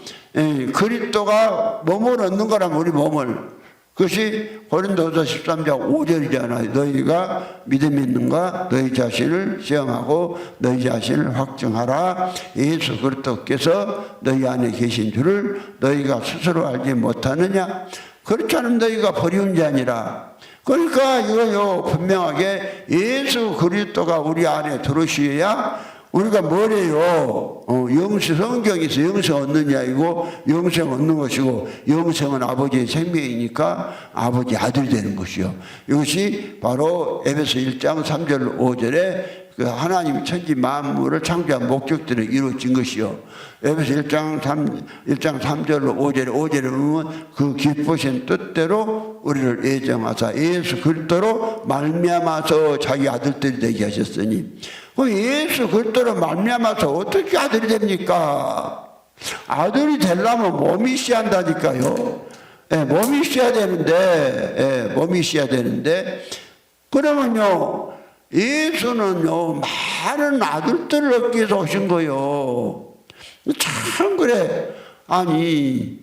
그리스도가 몸을 얻는 거라면 우리 몸을 그것이 고린도서 13장 5절이잖아요. 너희가 믿음이 있는가? 너희 자신을 시험하고 너희 자신을 확증하라. 예수 그리스도께서 너희 안에 계신 줄을 너희가 스스로 알지 못하느냐? 그렇지 않으면 너희가 버리운 자니라. 그러니까 이거요 분명하게 예수 그리스도가 우리 안에 들어오셔야 우리가 뭐래요? 성경에서 영생 얻느냐 이고 영생 얻는 것이고 영생은 아버지의 생명이니까 아버지 아들이 되는 것이요. 이것이 바로 에베소 1장 3절 5절에 그 하나님이 천지 만물을 창조한 목적들을 이루어진 것이요. 에베소 1장 3절로 5절에 보면 그 기쁘신 뜻대로 우리를 예정하사 예수 그리스도로 말미암아서 자기 아들들이 되게 하셨으니 그 예수 그리스도로 말미암아서 어떻게 아들이 됩니까? 아들이 되려면 몸이 있어야 한다니까요. 몸이 있어야 되는데 몸이 있어야 되는데 그러면요 예수는요 많은 아들들을 얻기 위해서 오신 거예요. 참 그래. 아니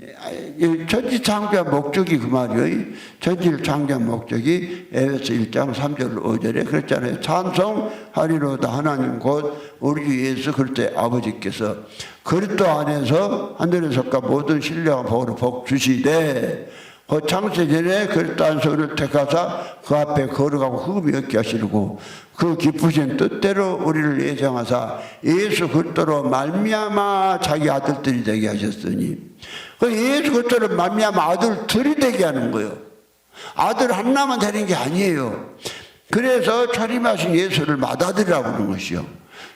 천지 창조한 목적이 그 말이에요. 천지를 창조한 목적이 에베소 1장 3절 5절에 그랬잖아요. 찬송하리로다 하나님 곧 우리 주 예수 그리스도의 아버지께서 그리스도 안에서 하늘에서까 모든 신령한 복으로 복 주시되 그 창세 전에 그리스도 안에서 우리를 택하사 그 앞에 걸어가고 흠이 없게 하시고 그 기쁘신 뜻대로 우리를 예정하사 예수 그리스도로 말미암아 자기 아들들이 되게 하셨으니 그 예수 그리스도로 말미암아 아들들이 되게 하는 거예요. 아들 하나만 되는 게 아니에요. 그래서 차림하신 예수를 맏아들이라고 하는 것이요.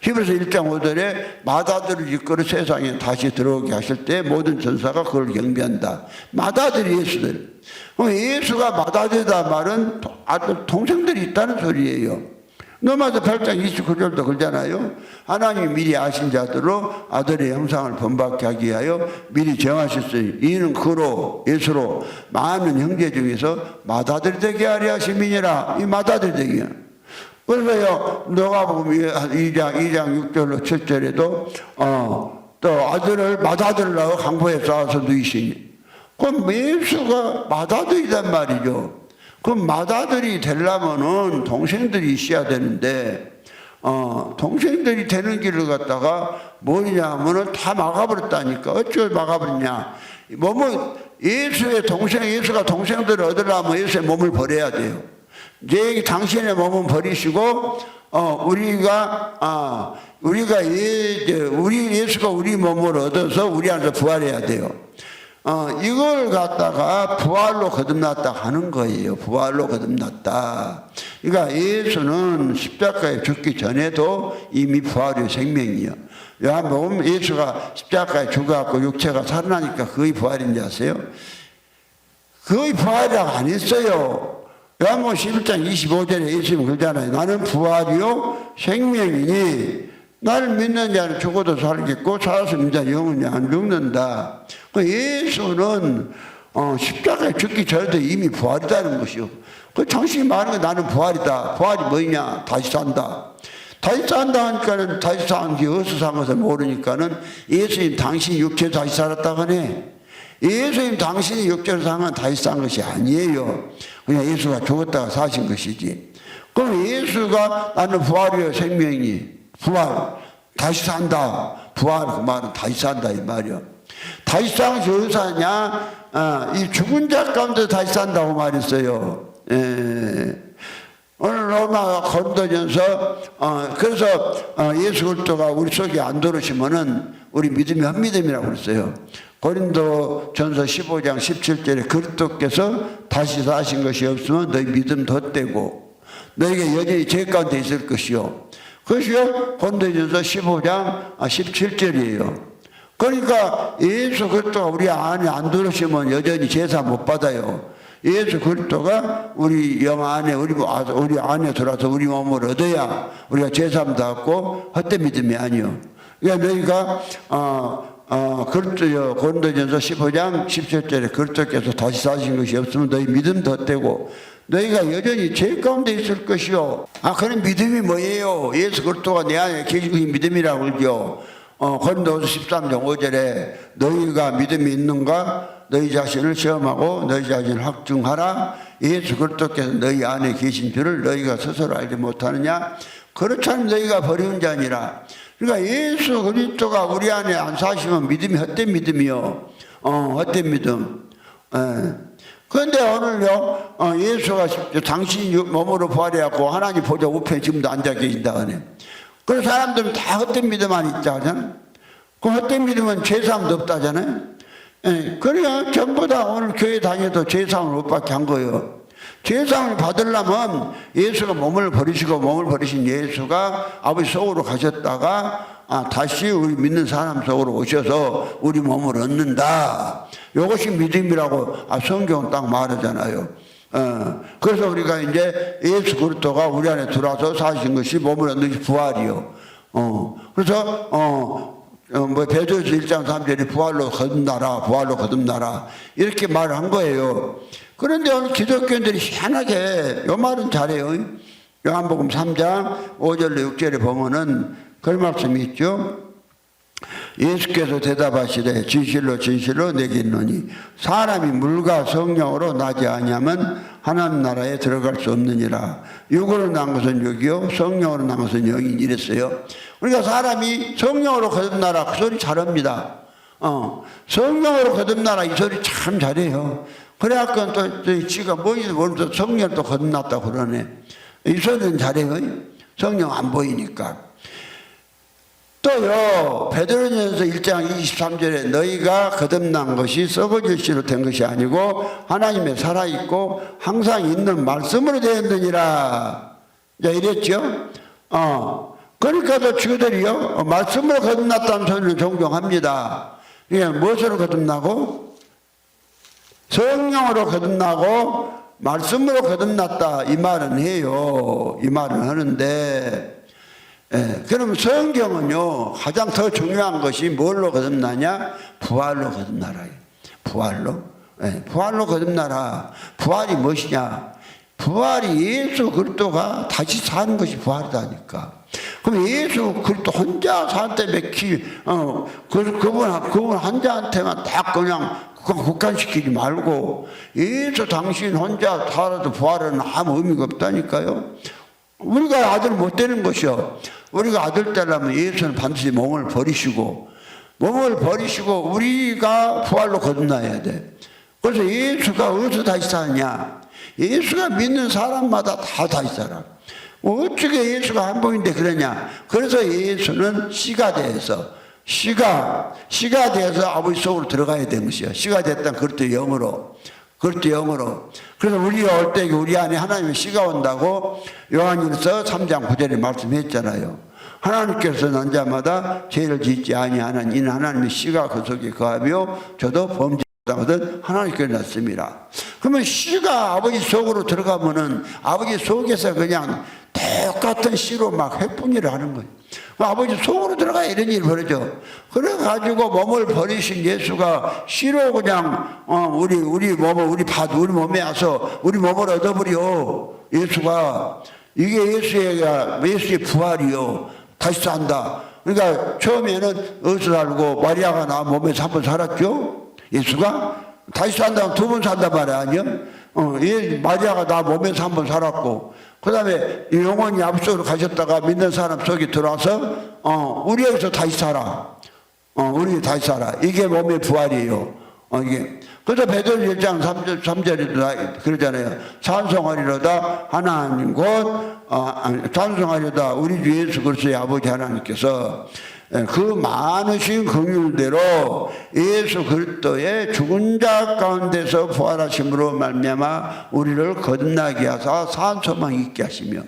히브리서 1장 5절에 맏아들을 이끌어 세상에 다시 들어오게 하실 때 모든 전사가 그걸 경배한다. 맏아들이 예수들. 예수가 맏아들이다 말은 아들 동생들이 있다는 소리예요. 로마서 8장 29절도 그러잖아요. 하나님이 미리 아신 자들로 아들의 형상을 본받게 하기 위하여 미리 정하셨으니 이는 그로 예수로 많은 형제 중에서 맏아들이 되게 하려 하심이니라. 이 맏아들이 되게. 그래서요, 너가 보면 2장 6절로 7절에도 또 아들을 맏아들이라고 강포에 쌓아서 누이시니. 그럼 예수가 맏아들이란 말이죠. 그럼 맏아들이 되려면은 동생들이 있어야 되는데, 동생들이 되는 길을 갖다가 뭐냐 하면은 다 막아버렸다니까. 어찌 막아버렸냐. 예수의 동생, 예수가 동생들을 얻으려면 예수의 몸을 버려야 돼요. 이제 당신의 몸은 버리시고, 예수가 우리 몸을 얻어서 우리 안에서 부활해야 돼요. 이걸 갖다가 부활로 거듭났다 하는 거예요. 부활로 거듭났다. 그러니까 예수는 십자가에 죽기 전에도 이미 부활의 생명이요. 요한복음 예수가 십자가에 죽어갖고 육체가 살아나니까 그의 부활인지 아세요? 그의 부활이라고 안 했어요. 요한복음 11장 25절에 예수님이 그러잖아요. 나는 부활이요 생명이니 나를 믿는 자는 죽어도 살겠고 살아서 믿는 자는 영원히 안 죽는다. 예수는 십자가에 죽기 전에도 이미 부활이다는 것이요. 당신이 말하는 게 나는 부활이다. 부활이 뭐냐? 다시 산다. 다시 산다 하니까는 다시 산 게 어디서 산 것을 모르니까는 예수님 당신이 육체로 다시 살았다고 하네. 예수님 당신이 육체로 산 건 다시 산 것이 아니에요. 그냥 예수가 죽었다가 사신 것이지. 그럼 예수가 나는 부활이요 생명이 부활 다시 산다. 부활 그 말은 다시 산다 이 말이요. 다시 사는 것이 어디서 사냐? 이 죽은 자 가운데 다시 산다고 말했어요. 오늘 로마 고린도전서 그래서 예수 그리스도가 우리 속에 안 들어오시면은 우리 믿음이 헛믿음이라고 그랬어요. 고린도전서 15장 17절에 그리스도께서 다시 사신 것이 없으면 너희 믿음 덧되고 너희가 여전히 죄 가운데 있을 것이요. 그것이요 고린도전서 15장 17절이에요. 그러니까 예수 그리스도가 우리 안에 안 들어오시면 여전히 제사 못 받아요. 예수 그리스도가 우리 영 안에 우리 안에 들어와서 우리 몸을 얻어야 우리가 제사 받고 헛된 믿음이 아니요. 그러니까 너희가 고린도전서 15장 17절에 그리스도께서 다시 사신 것이 없으면 너희 믿음 덧되고 너희가 여전히 죄 가운데 있을 것이요. 그런 믿음이 뭐예요? 예수 그리스도가 내 안에 계신 믿음이라고 그러죠. 고린도서 13장 5절에 너희가 믿음이 있는가? 너희 자신을 시험하고 너희 자신을 확증하라. 예수 그리스도께서 너희 안에 계신 줄을 너희가 스스로 알지 못하느냐? 그렇지 않으면 너희가 버리는 자니라. 그러니까 예수 그리스도가 우리 안에 안 사시면 믿음이 헛된 믿음이요. 헛된 믿음. 그런데 오늘요, 예수가 당신이 몸으로 부활해갖고 하나님 보좌 우편에 지금도 앉아 계신다 하네. 그래서 사람들은 다 헛된 믿음만 있다잖아요. 그 헛된 믿음은 죄사함도 없다잖아요. 그래야 전부 다 오늘 교회 다녀도 죄사함을 못 받게 한 거예요. 죄사함을 받으려면 예수가 몸을 버리신 예수가 아버지 속으로 가셨다가 다시 우리 믿는 사람 속으로 오셔서 우리 몸을 얻는다. 이것이 믿음이라고 성경은 딱 말하잖아요. 그래서 우리가 이제 예수 그리스도가 우리 안에 들어와서 사신 것이 몸을 얻는 것이 부활이요. 그래서 베드로서 1장 3절에 부활로 거듭나라 이렇게 말을 한 거예요. 그런데 오늘 기독교인들이 희한하게 이 말은 잘해요. 요한복음 3장 5절로 6절에 보면은 그런 말씀이 있죠. 예수께서 대답하시되 진실로 진실로 내게 이르노니 사람이 물과 성령으로 나지 아니하면 하나님 나라에 들어갈 수 없느니라. 육으로 난 것은 육이요 성령으로 난 것은 영이니 이랬어요. 그러니까 사람이 성령으로 거듭나라 그 소리 잘합니다. 성령으로 거듭나라 이 소리 참 잘해요. 그래갖고 또 지가 뭔지도 모르면서 성령을 또 거듭났다고 그러네. 이 소리는 잘해요. 성령 안 보이니까. 또요 베드로전서 1장 23절에 너희가 거듭난 것이 썩어질 씨로 된 것이 아니고 하나님의 살아있고 항상 있는 말씀으로 되었느니라. 자, 이랬죠? 그러니까도 저들이요, 말씀으로 거듭났다는 소리를 종종 합니다. 이게 무엇으로 거듭나고? 성령으로 거듭나고, 말씀으로 거듭났다. 이 말은 해요. 이 말은 하는데, 그럼 성경은요, 가장 더 중요한 것이 뭘로 거듭나냐? 부활로 거듭나라. 부활로? 부활로 거듭나라. 부활이 무엇이냐? 부활이 예수 그리스도가 다시 사는 것이 부활이다니까. 그럼 예수 그리스도 혼자 산 때문에 그분 혼자한테만 딱 그냥 국한시키지 말고 예수 당신 혼자 살아도 부활은 아무 의미가 없다니까요. 우리가 아들 못 되는 것이요. 우리가 아들 되려면 예수는 반드시 몸을 버리시고 우리가 부활로 거듭나야 돼. 그래서 예수가 어디서 다시 사느냐? 예수가 믿는 사람마다 다 다시 살아. 어떻게 예수가 한 번인데 그러냐? 그래서 예수는 씨가 돼서 아버지 속으로 들어가야 되는 것이요. 씨가 됐다는 그것도 영으로. 그래서 우리가 올 때 우리 안에 하나님의 씨가 온다고 요한일서 3장 9절에 말씀했잖아요. 하나님께서 난 자마다 죄를 짓지 아니하는 이는 하나님의 씨가 그 속에 거하며 저도 범죄하거든 하나님께 났습니다. 그러면 씨가 아버지 속으로 들어가면은 아버지 속에서 그냥 똑같은 씨로 막 횃분일을 하는 거예요. 아버지 속으로 들어가 이런 일이 벌어져. 그래가지고 몸을 버리신 예수가 씨로 그냥 우리 몸에 와서 우리 몸을 얻어버려. 예수가 이게 예수의 부활이요. 다시 산다. 그러니까 처음에는 어디서 살고 마리아가 나 몸에서 한 번 살았죠. 예수가 다시 산다면 두 번 산단 말이 아니야. 마리아가 나 몸에서 한 번 살았고 그 다음에 영원히 앞쪽으로 가셨다가 믿는 사람 속에 들어와서 우리에게서 다시 살아. 우리 다시 살아. 이게 몸의 부활이에요. 이게. 그래서 베드로 1장 3절에도 그러잖아요. 찬송하리로다 하나님 곧 찬송하리로다 우리 주 예수 그리스도의 아버지 하나님께서 그 많으신 긍휼대로 예수 그리스도의 죽은 자 가운데서 부활하심으로 말미암아 우리를 거듭나게 하사 산 소망 있게 하시며.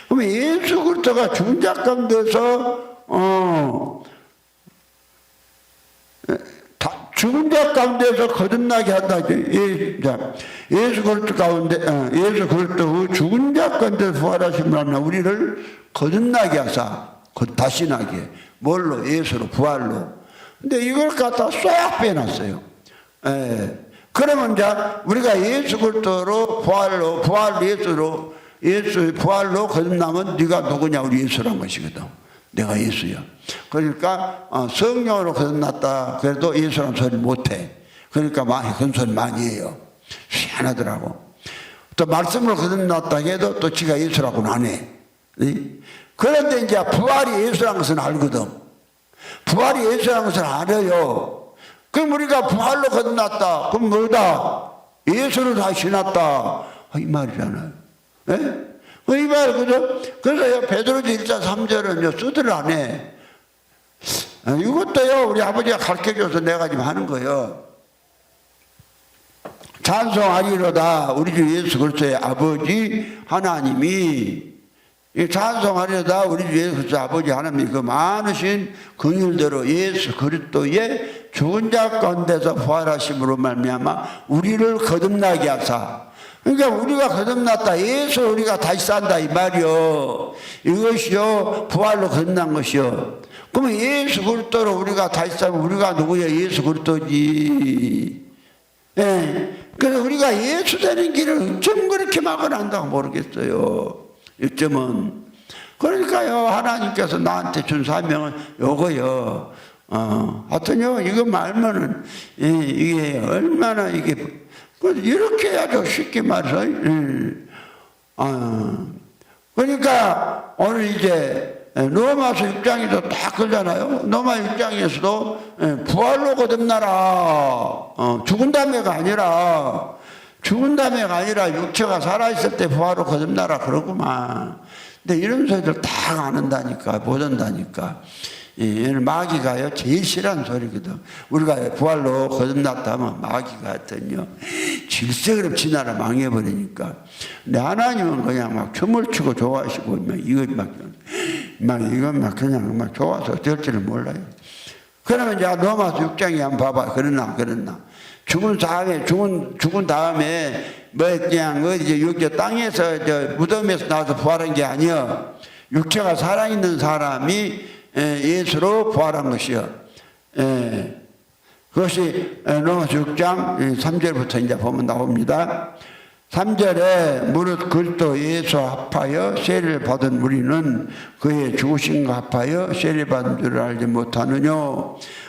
그러면 예수 그리스도가 죽은 자 가운데서 죽은 자 가운데서 거듭나게 한다. 예수 그리스도 죽은 자 가운데서 부활하심으로 말미암아 우리를 거듭나게 하사 다시 나게. 뭘로? 예수로, 부활로. 근데 이걸 갖다 쏙 빼놨어요. 그러면 이제 우리가 예수 그리스도로 예수의 부활로 거듭나면 네가 누구냐? 우리 예수란 것이거든. 내가 예수야. 그러니까 성령으로 거듭났다. 그래도 예수란 소리 못해. 그러니까 그런 소리 많이 해요. 희한하더라고. 또 말씀으로 거듭났다 해도 또 지가 예수라고는 안 해. 그런데 이제 부활이 예수라는 것은 알거든. 부활이 예수라는 것을 알아요. 그럼 우리가 부활로 거듭났다. 그럼 뭐다? 예수를 다시 났다. 이 말이잖아요. 이 말, 그죠? 그래서 베드로전 1장 3절은요, 쓰들 안 해. 이것도요, 우리 아버지가 가르쳐줘서 내가 지금 하는 거예요. 찬송하리로다. 우리 주 예수 그리스도의 아버지 하나님이 찬송하려다 우리 주 예수 그리스도 아버지 하나님이 그 많으신 긍휼대로 예수 그리스도의 죽은 자 가운데서 부활하심으로 말미암아 우리를 거듭나게 하사. 그러니까 우리가 거듭났다. 예수 우리가 다시 산다 이 말이요. 이것이요 부활로 거듭난 것이요. 그러면 예수 그리스도로 우리가 다시 살면 우리가 누구야? 예수 그리스도지. 그래서 우리가 예수 되는 길을 어쩜 그렇게 막아낸다고 모르겠어요. 요점은. 그러니까요, 하나님께서 나한테 준 사명은 요거요. 하여튼요, 이거 말면은, 이게 얼마나 이렇게 해야죠. 쉽게 말해서. 그러니까 오늘 이제 로마서 6장에서 딱 그러잖아요. 로마 6장에서도 부활로 거듭나라. 죽은 다음에가 아니라 육체가 살아있을 때 부활로 거듭나라 그러구만. 근데 이런 소리들 다 안 한다니까, 못 한다니까. 얘는 마귀가요, 제일 싫어하는 소리거든. 우리가 부활로 거듭났다 하면 마귀가 하여튼요, 질색으로 지나라 망해버리니까. 근데 하나님은 그냥 막 춤을 추고 좋아하시고, 이건 막 그냥 막 좋아서 어쩔 줄을 몰라요. 그러면 이제 로마서 6장에 한번 봐봐. 그러나. 죽은 다음에, 뭐, 그냥, 어디, 여기 땅에서, 무덤에서 나와서 부활한 게 아니야. 육체가 살아있는 사람이 예수로 부활한 것이요. 그것이 로마서 6장 3절부터 이제 보면 나옵니다. 3절에 무릇 그리스도 예수 합하여 세례를 받은 우리는 그의 죽으심과 합하여 세례 받은 줄을 알지 못하느냐.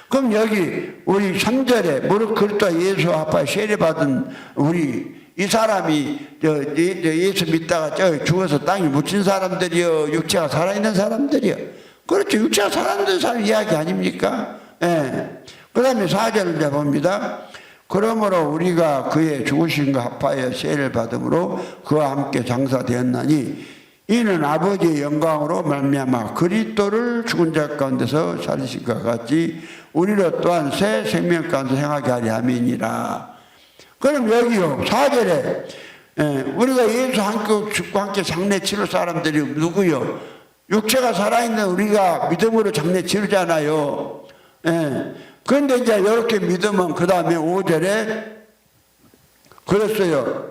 그럼 여기 우리 3절에 무릇 그리스도 예수 합하여 세례 받은 우리, 이 사람이 예수 믿다가 죽어서 땅에 묻힌 사람들이요, 육체가 살아있는 사람들이요. 그렇죠. 육체가 살아있는 사람 이야기 아닙니까? 예. 그 다음에 4절을 이제 봅니다. 그러므로 우리가 그의 죽으심과 합하여 세례를 받음으로 그와 함께 장사되었나니 이는 아버지의 영광으로 말미암아 그리스도를 죽은 자 가운데서 살리신 것 같이 우리로 또한 새 생명 가운데 행하게 하려 함이니라. 그럼 여기요 4절에 우리가 예수 함께 죽고 함께 장례 치를 사람들이 누구요? 육체가 살아있는 우리가 믿음으로 장례 치르잖아요. 그런데 이제 이렇게 믿으면 그 다음에 5절에 그랬어요.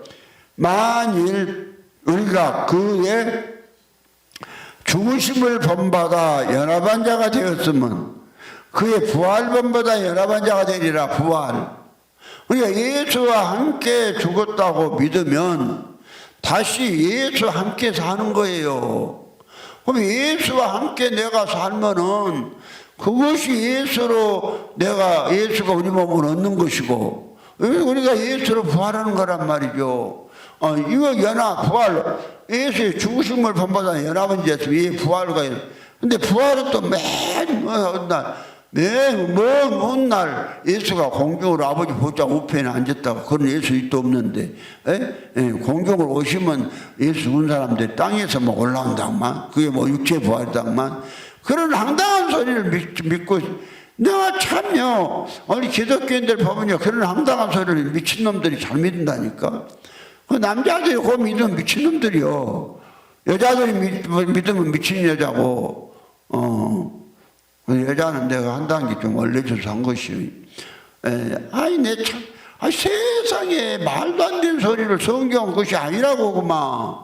만일 우리가 그의 죽으심을 본받아 연합한 자가 되었으면 그의 부활 본받아 연합한 자가 되리라. 부활. 그러니까 예수와 함께 죽었다고 믿으면 다시 예수와 함께 사는 거예요. 그럼 예수와 함께 내가 살면은 그것이 예수가 우리 몸을 얻는 것이고, 우리가 예수로 부활하는 거란 말이죠. 이거 부활, 예수의 죽으심을 본받아 연합은 예수, 왜 부활과, 근데 부활은 또 먼 날 예수가 공중으로 아버지 보좌 우편에 앉았다고 그런 예수 있도 없는데, 공중으로 오시면 예수 죽은 사람들 땅에서 뭐 올라온다만, 그게 뭐 육체 부활이다만, 그런 황당한 소리를 믿고, 내가 참요, 우리 기독교인들 보면요, 그런 황당한 소리를 미친놈들이 잘 믿는다니까. 그 남자들이 그 믿으면 미친놈들이요. 여자들이 믿으면 미친 여자고, 여자는 내가 한 단계 좀 알려줘서 한 것이요. 세상에 말도 안 되는 소리를 성경은 그것이 아니라고, 그만.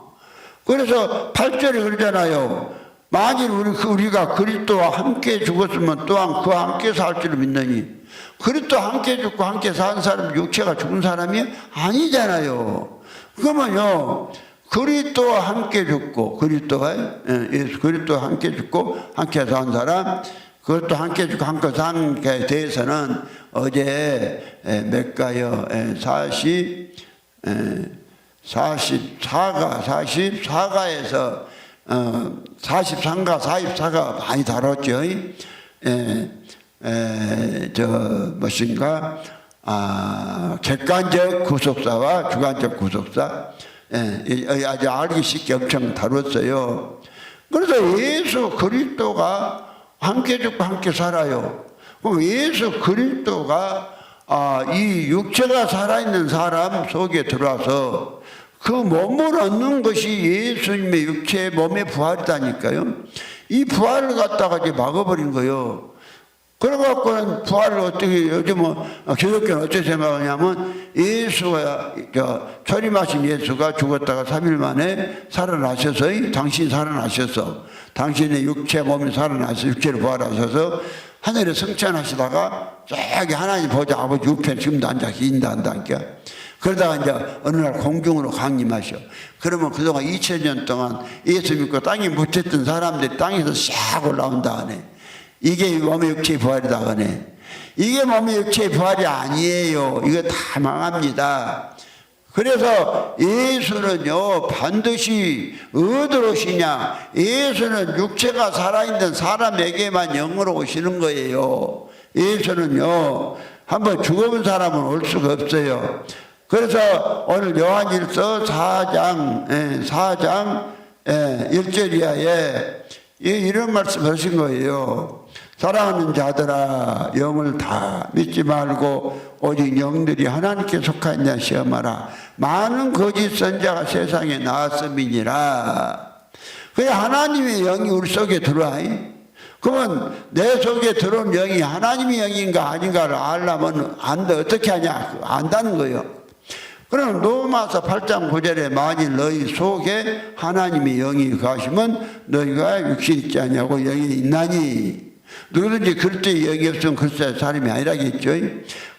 그래서 8절에 그러잖아요. 만일 우리가 그리스도와 함께 죽었으면 또한 그와 함께 살 줄을 믿느니, 그리스도와 함께 죽고 함께 사는 사람이 육체가 죽은 사람이 아니잖아요. 그러면요, 그리스도와 함께 죽고, 그리스도와 함께 죽고 함께 사는 사람, 그것도 함께 죽고 함께 사는 게 대해서는 어제 몇 가요? 44가에서 43가 44가 많이 다뤘죠. 객관적 구속사와 주관적 구속사, 아주 알기 쉽게 엄청 다뤘어요. 그래서 예수 그리스도가 함께 죽고 함께 살아요. 그럼 예수 그리스도가 이 육체가 살아있는 사람 속에 들어와서 그 몸을 얻는 것이 예수님의 육체의 몸의 부활이다니까요. 이 부활을 갖다가 이제 막아버린 거예요. 그래갖고는 부활을 어떻게, 요즘 기독교는 어떻게 생각하냐면, 초림하신 예수가 죽었다가 3일 만에 살아나셔서, 당신이 살아나셔서, 당신의 육체 몸이 살아나셔서, 육체를 부활하셔서, 하늘에 승천하시다가, 저기 하나님 보좌 아버지 우편에 지금도 앉아 계신다니까. 그러다가 이제 어느 날 공중으로 강림하셔. 그러면 그동안 2000년 동안 예수 믿고 땅에 묻혔던 사람들이 땅에서 샥 올라온다 하네. 이게 몸의 육체의 부활이다 하네. 이게 몸의 육체의 부활이 아니에요. 이거 다 망합니다. 그래서 예수는요, 반드시 어디로 오시냐? 예수는 육체가 살아있는 사람에게만 영으로 오시는 거예요. 예수는요, 한번 죽어본 사람은 올 수가 없어요. 그래서 오늘 요한일서 4장 1절 이하에 이런 말씀 하신 거예요. 사랑하는 자들아, 영을 다 믿지 말고 오직 영들이 하나님께 속하였냐 시험하라. 많은 거짓 선자가 세상에 나왔음이니라. 그게 하나님의 영이 우리 속에 들어와. 그러면 내 속에 들어온 영이 하나님의 영인가 아닌가를 알려면 어떻게 하냐? 안다는 거예요. 그럼 로마서 8장 9절에 만일 너희 속에 하나님의 영이 거하시면 너희가 육신 있지 않냐고 영이 있나니. 누구든지 그리스도의 영이 없으면 그리스도의 사람이 아니라겠죠.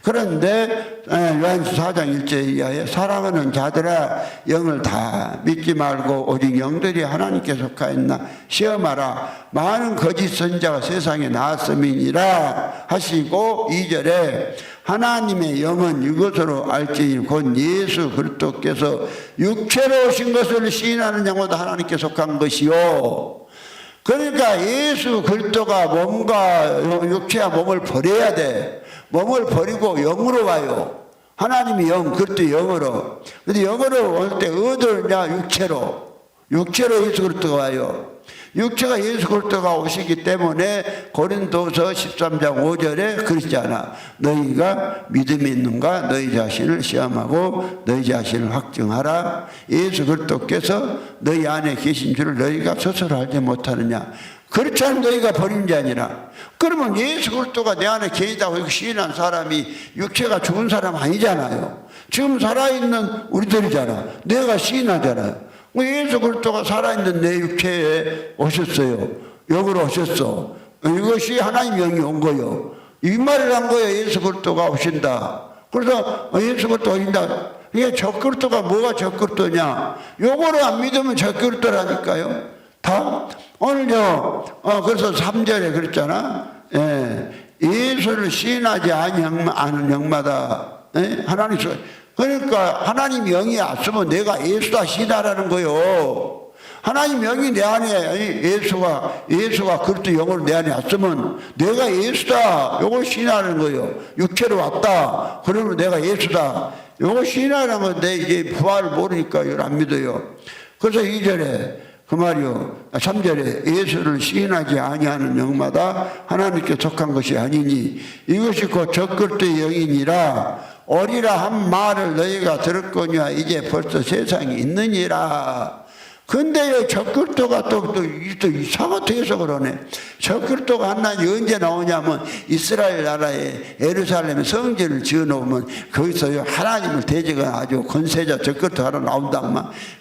그런데 요한서 4장 1절 이하에 사랑하는 자들아 영을 다 믿지 말고 오직 영들이 하나님께 속하였나 시험하라. 많은 거짓 선자가 세상에 나왔음이니라 하시고 2절에 하나님의 영은 이것으로 알지니 곧 예수 그리스도께서 육체로 오신 것을 시인하는 자마다 하나님께 속한 것이요. 그러니까 예수 그리스도가 몸과 육체와 몸을 버려야 돼. 몸을 버리고 영으로 와요. 하나님이 영, 그리스도 영으로. 근데 영으로 올 때 어디냐? 육체로. 육체로 예수 그리스도가 와요. 육체가 예수 그리스도가 오시기 때문에 고린도서 13장 5절에 그러시잖아. 너희가 믿음이 있는가 너희 자신을 시험하고 너희 자신을 확증하라. 예수 그리스도께서 너희 안에 계신 줄을 너희가 스스로 알지 못하느냐. 그렇지 않으면 너희가 버린 게 아니라. 그러면 예수 그리스도가 내 안에 계시다고 시인한 사람이 육체가 죽은 사람 아니잖아요. 지금 살아있는 우리들이잖아. 내가 시인하잖아요. 예수 그리스도가 살아있는 내 육체에 오셨어요. 영으로 오셨어. 이것이 하나님 영이 온 거예요. 이 말을 한 거예요. 예수 그리스도가 오신다. 그래서 예수 그리스도가 오신다. 이게 적그리스도가 뭐가 적그리스도냐? 요거를 안 믿으면 적그리스도라니까요. 다 오늘요. 그래서 3절에 그랬잖아. 예수를 시인하지 않은 영마다 하나님 그러니까 하나님 영이 왔으면 내가 예수다 시인하라는 거요. 하나님 영이 내 안에 예수가 그리스도 영으로 내 안에 왔으면 내가 예수다. 요걸 시인하는 거요. 육체로 왔다. 그러면 내가 예수다. 요걸 시인하라는 건데 이제 부활을 모르니까 이걸 안 믿어요. 그래서 2절에 그 말이요. 3절에 예수를 시인하지 아니하는 영마다 하나님께 속한 것이 아니니 이것이 곧 적그리스도의 영이니라. 오리라 한 말을 너희가 들었거니와 이제 벌써 세상에 있느니라. 근데 적그리스도가 또 이상하게 해서 그러네. 적그리스도가 하나님이 언제 나오냐면 이스라엘 나라에 예루살렘에 성전을 지어놓으면 거기서 하나님을 대적은 아주 권세자 적그리스도 하나 나온다고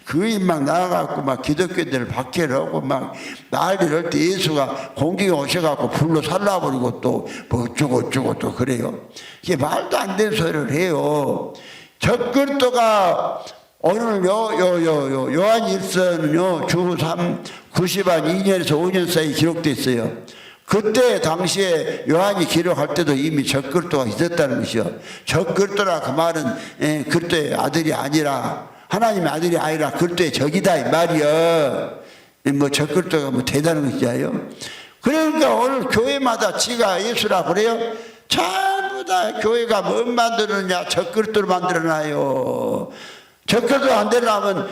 그이 막 나와갖고 막 기독교들을 박해를 하고 막 난리를 할 때 예수가 공중에 오셔갖고 불로 살라버리고 또 뭐 어쩌고 또 그래요. 이게 말도 안 되는 소리를 해요. 적그리스도가 오늘 요한 1서는요, 주 3, 90한 2년에서 5년 사이 기록되어 있어요. 그때 당시에 요한이 기록할 때도 이미 적그리스도가 있었다는 것이요. 적그리스도라 그 말은 그리스도의 아들이 아니라, 하나님의 아들이 아니라 그리스도의 적이다 이 말이요. 뭐 적그리스도가 뭐 대단한 것이야요. 그러니까 오늘 교회마다 지가 예수라 그래요. 전부 다 교회가 뭘 만들었냐? 적그리스도를 만들어놔요. 적그리스도 안 되려면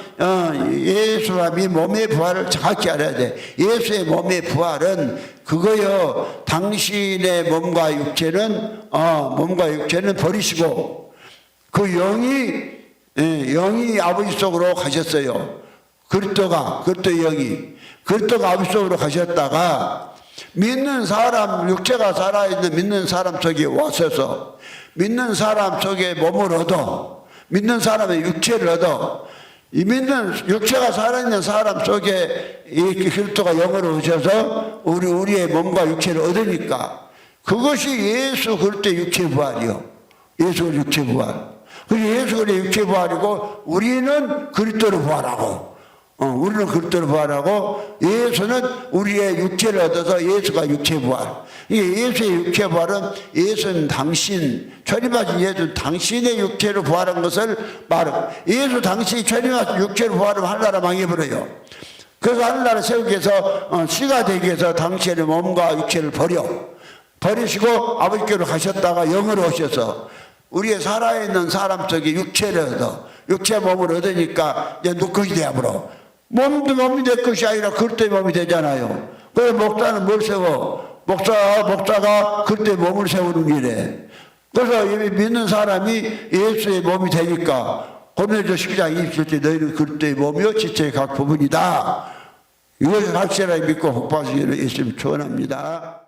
예수와 몸의 부활을 정확히 알아야 돼. 예수의 몸의 부활은 그거요. 당신의 몸과 육체는 버리시고 그 영이 아버지 속으로 가셨어요. 그리스도가 아버지 속으로 가셨다가 믿는 사람, 육체가 살아있는 믿는 사람 속에 와서서 믿는 사람 속에 몸을 얻어 믿는 사람의 육체를 얻어 이 믿는 육체가 살아있는 사람 속에 이 그리스도가 영으로 오셔서 우리의 몸과 육체를 얻으니까 그것이 예수 그리스도의 육체 부활이요. 예수 육체 부활. 그래서 예수 그리스도의 육체 부활이고 우리는 그리스도로 부활하고 우리는 그리스도로 부활하고 예수는 우리의 육체를 얻어서 예수가 육체 부활. 이게 예수의 육체 부활은 예수는 당신, 천리마신 예수 당신의 육체로 부활한 것을 말하고 예수 당신이 천리마신 육체로 부활하면 하늘나라 망해버려요. 그래서 하늘나라 세우기 위해서 씨가 되기 위해서 당신의 몸과 육체를 버리시고 아버지께로 가셨다가 영으로 오셔서 우리의 살아있는 사람 속에 육체를 얻어 육체 몸을 얻으니까 이제 누구이 되어버려. 몸이 될 것이 아니라 그리스도의 몸이 되잖아요. 그래서 목사는 뭘 세워? 목사가 그리스도의 몸을 세우는 길에. 그래서 이미 믿는 사람이 예수의 몸이 되니까 고린도서 12장 27절 너희는 그리스도의 몸이요 지체의 각 부분이다. 이것을 확실하게 믿고 복받으시기를 예수님 축원합니다.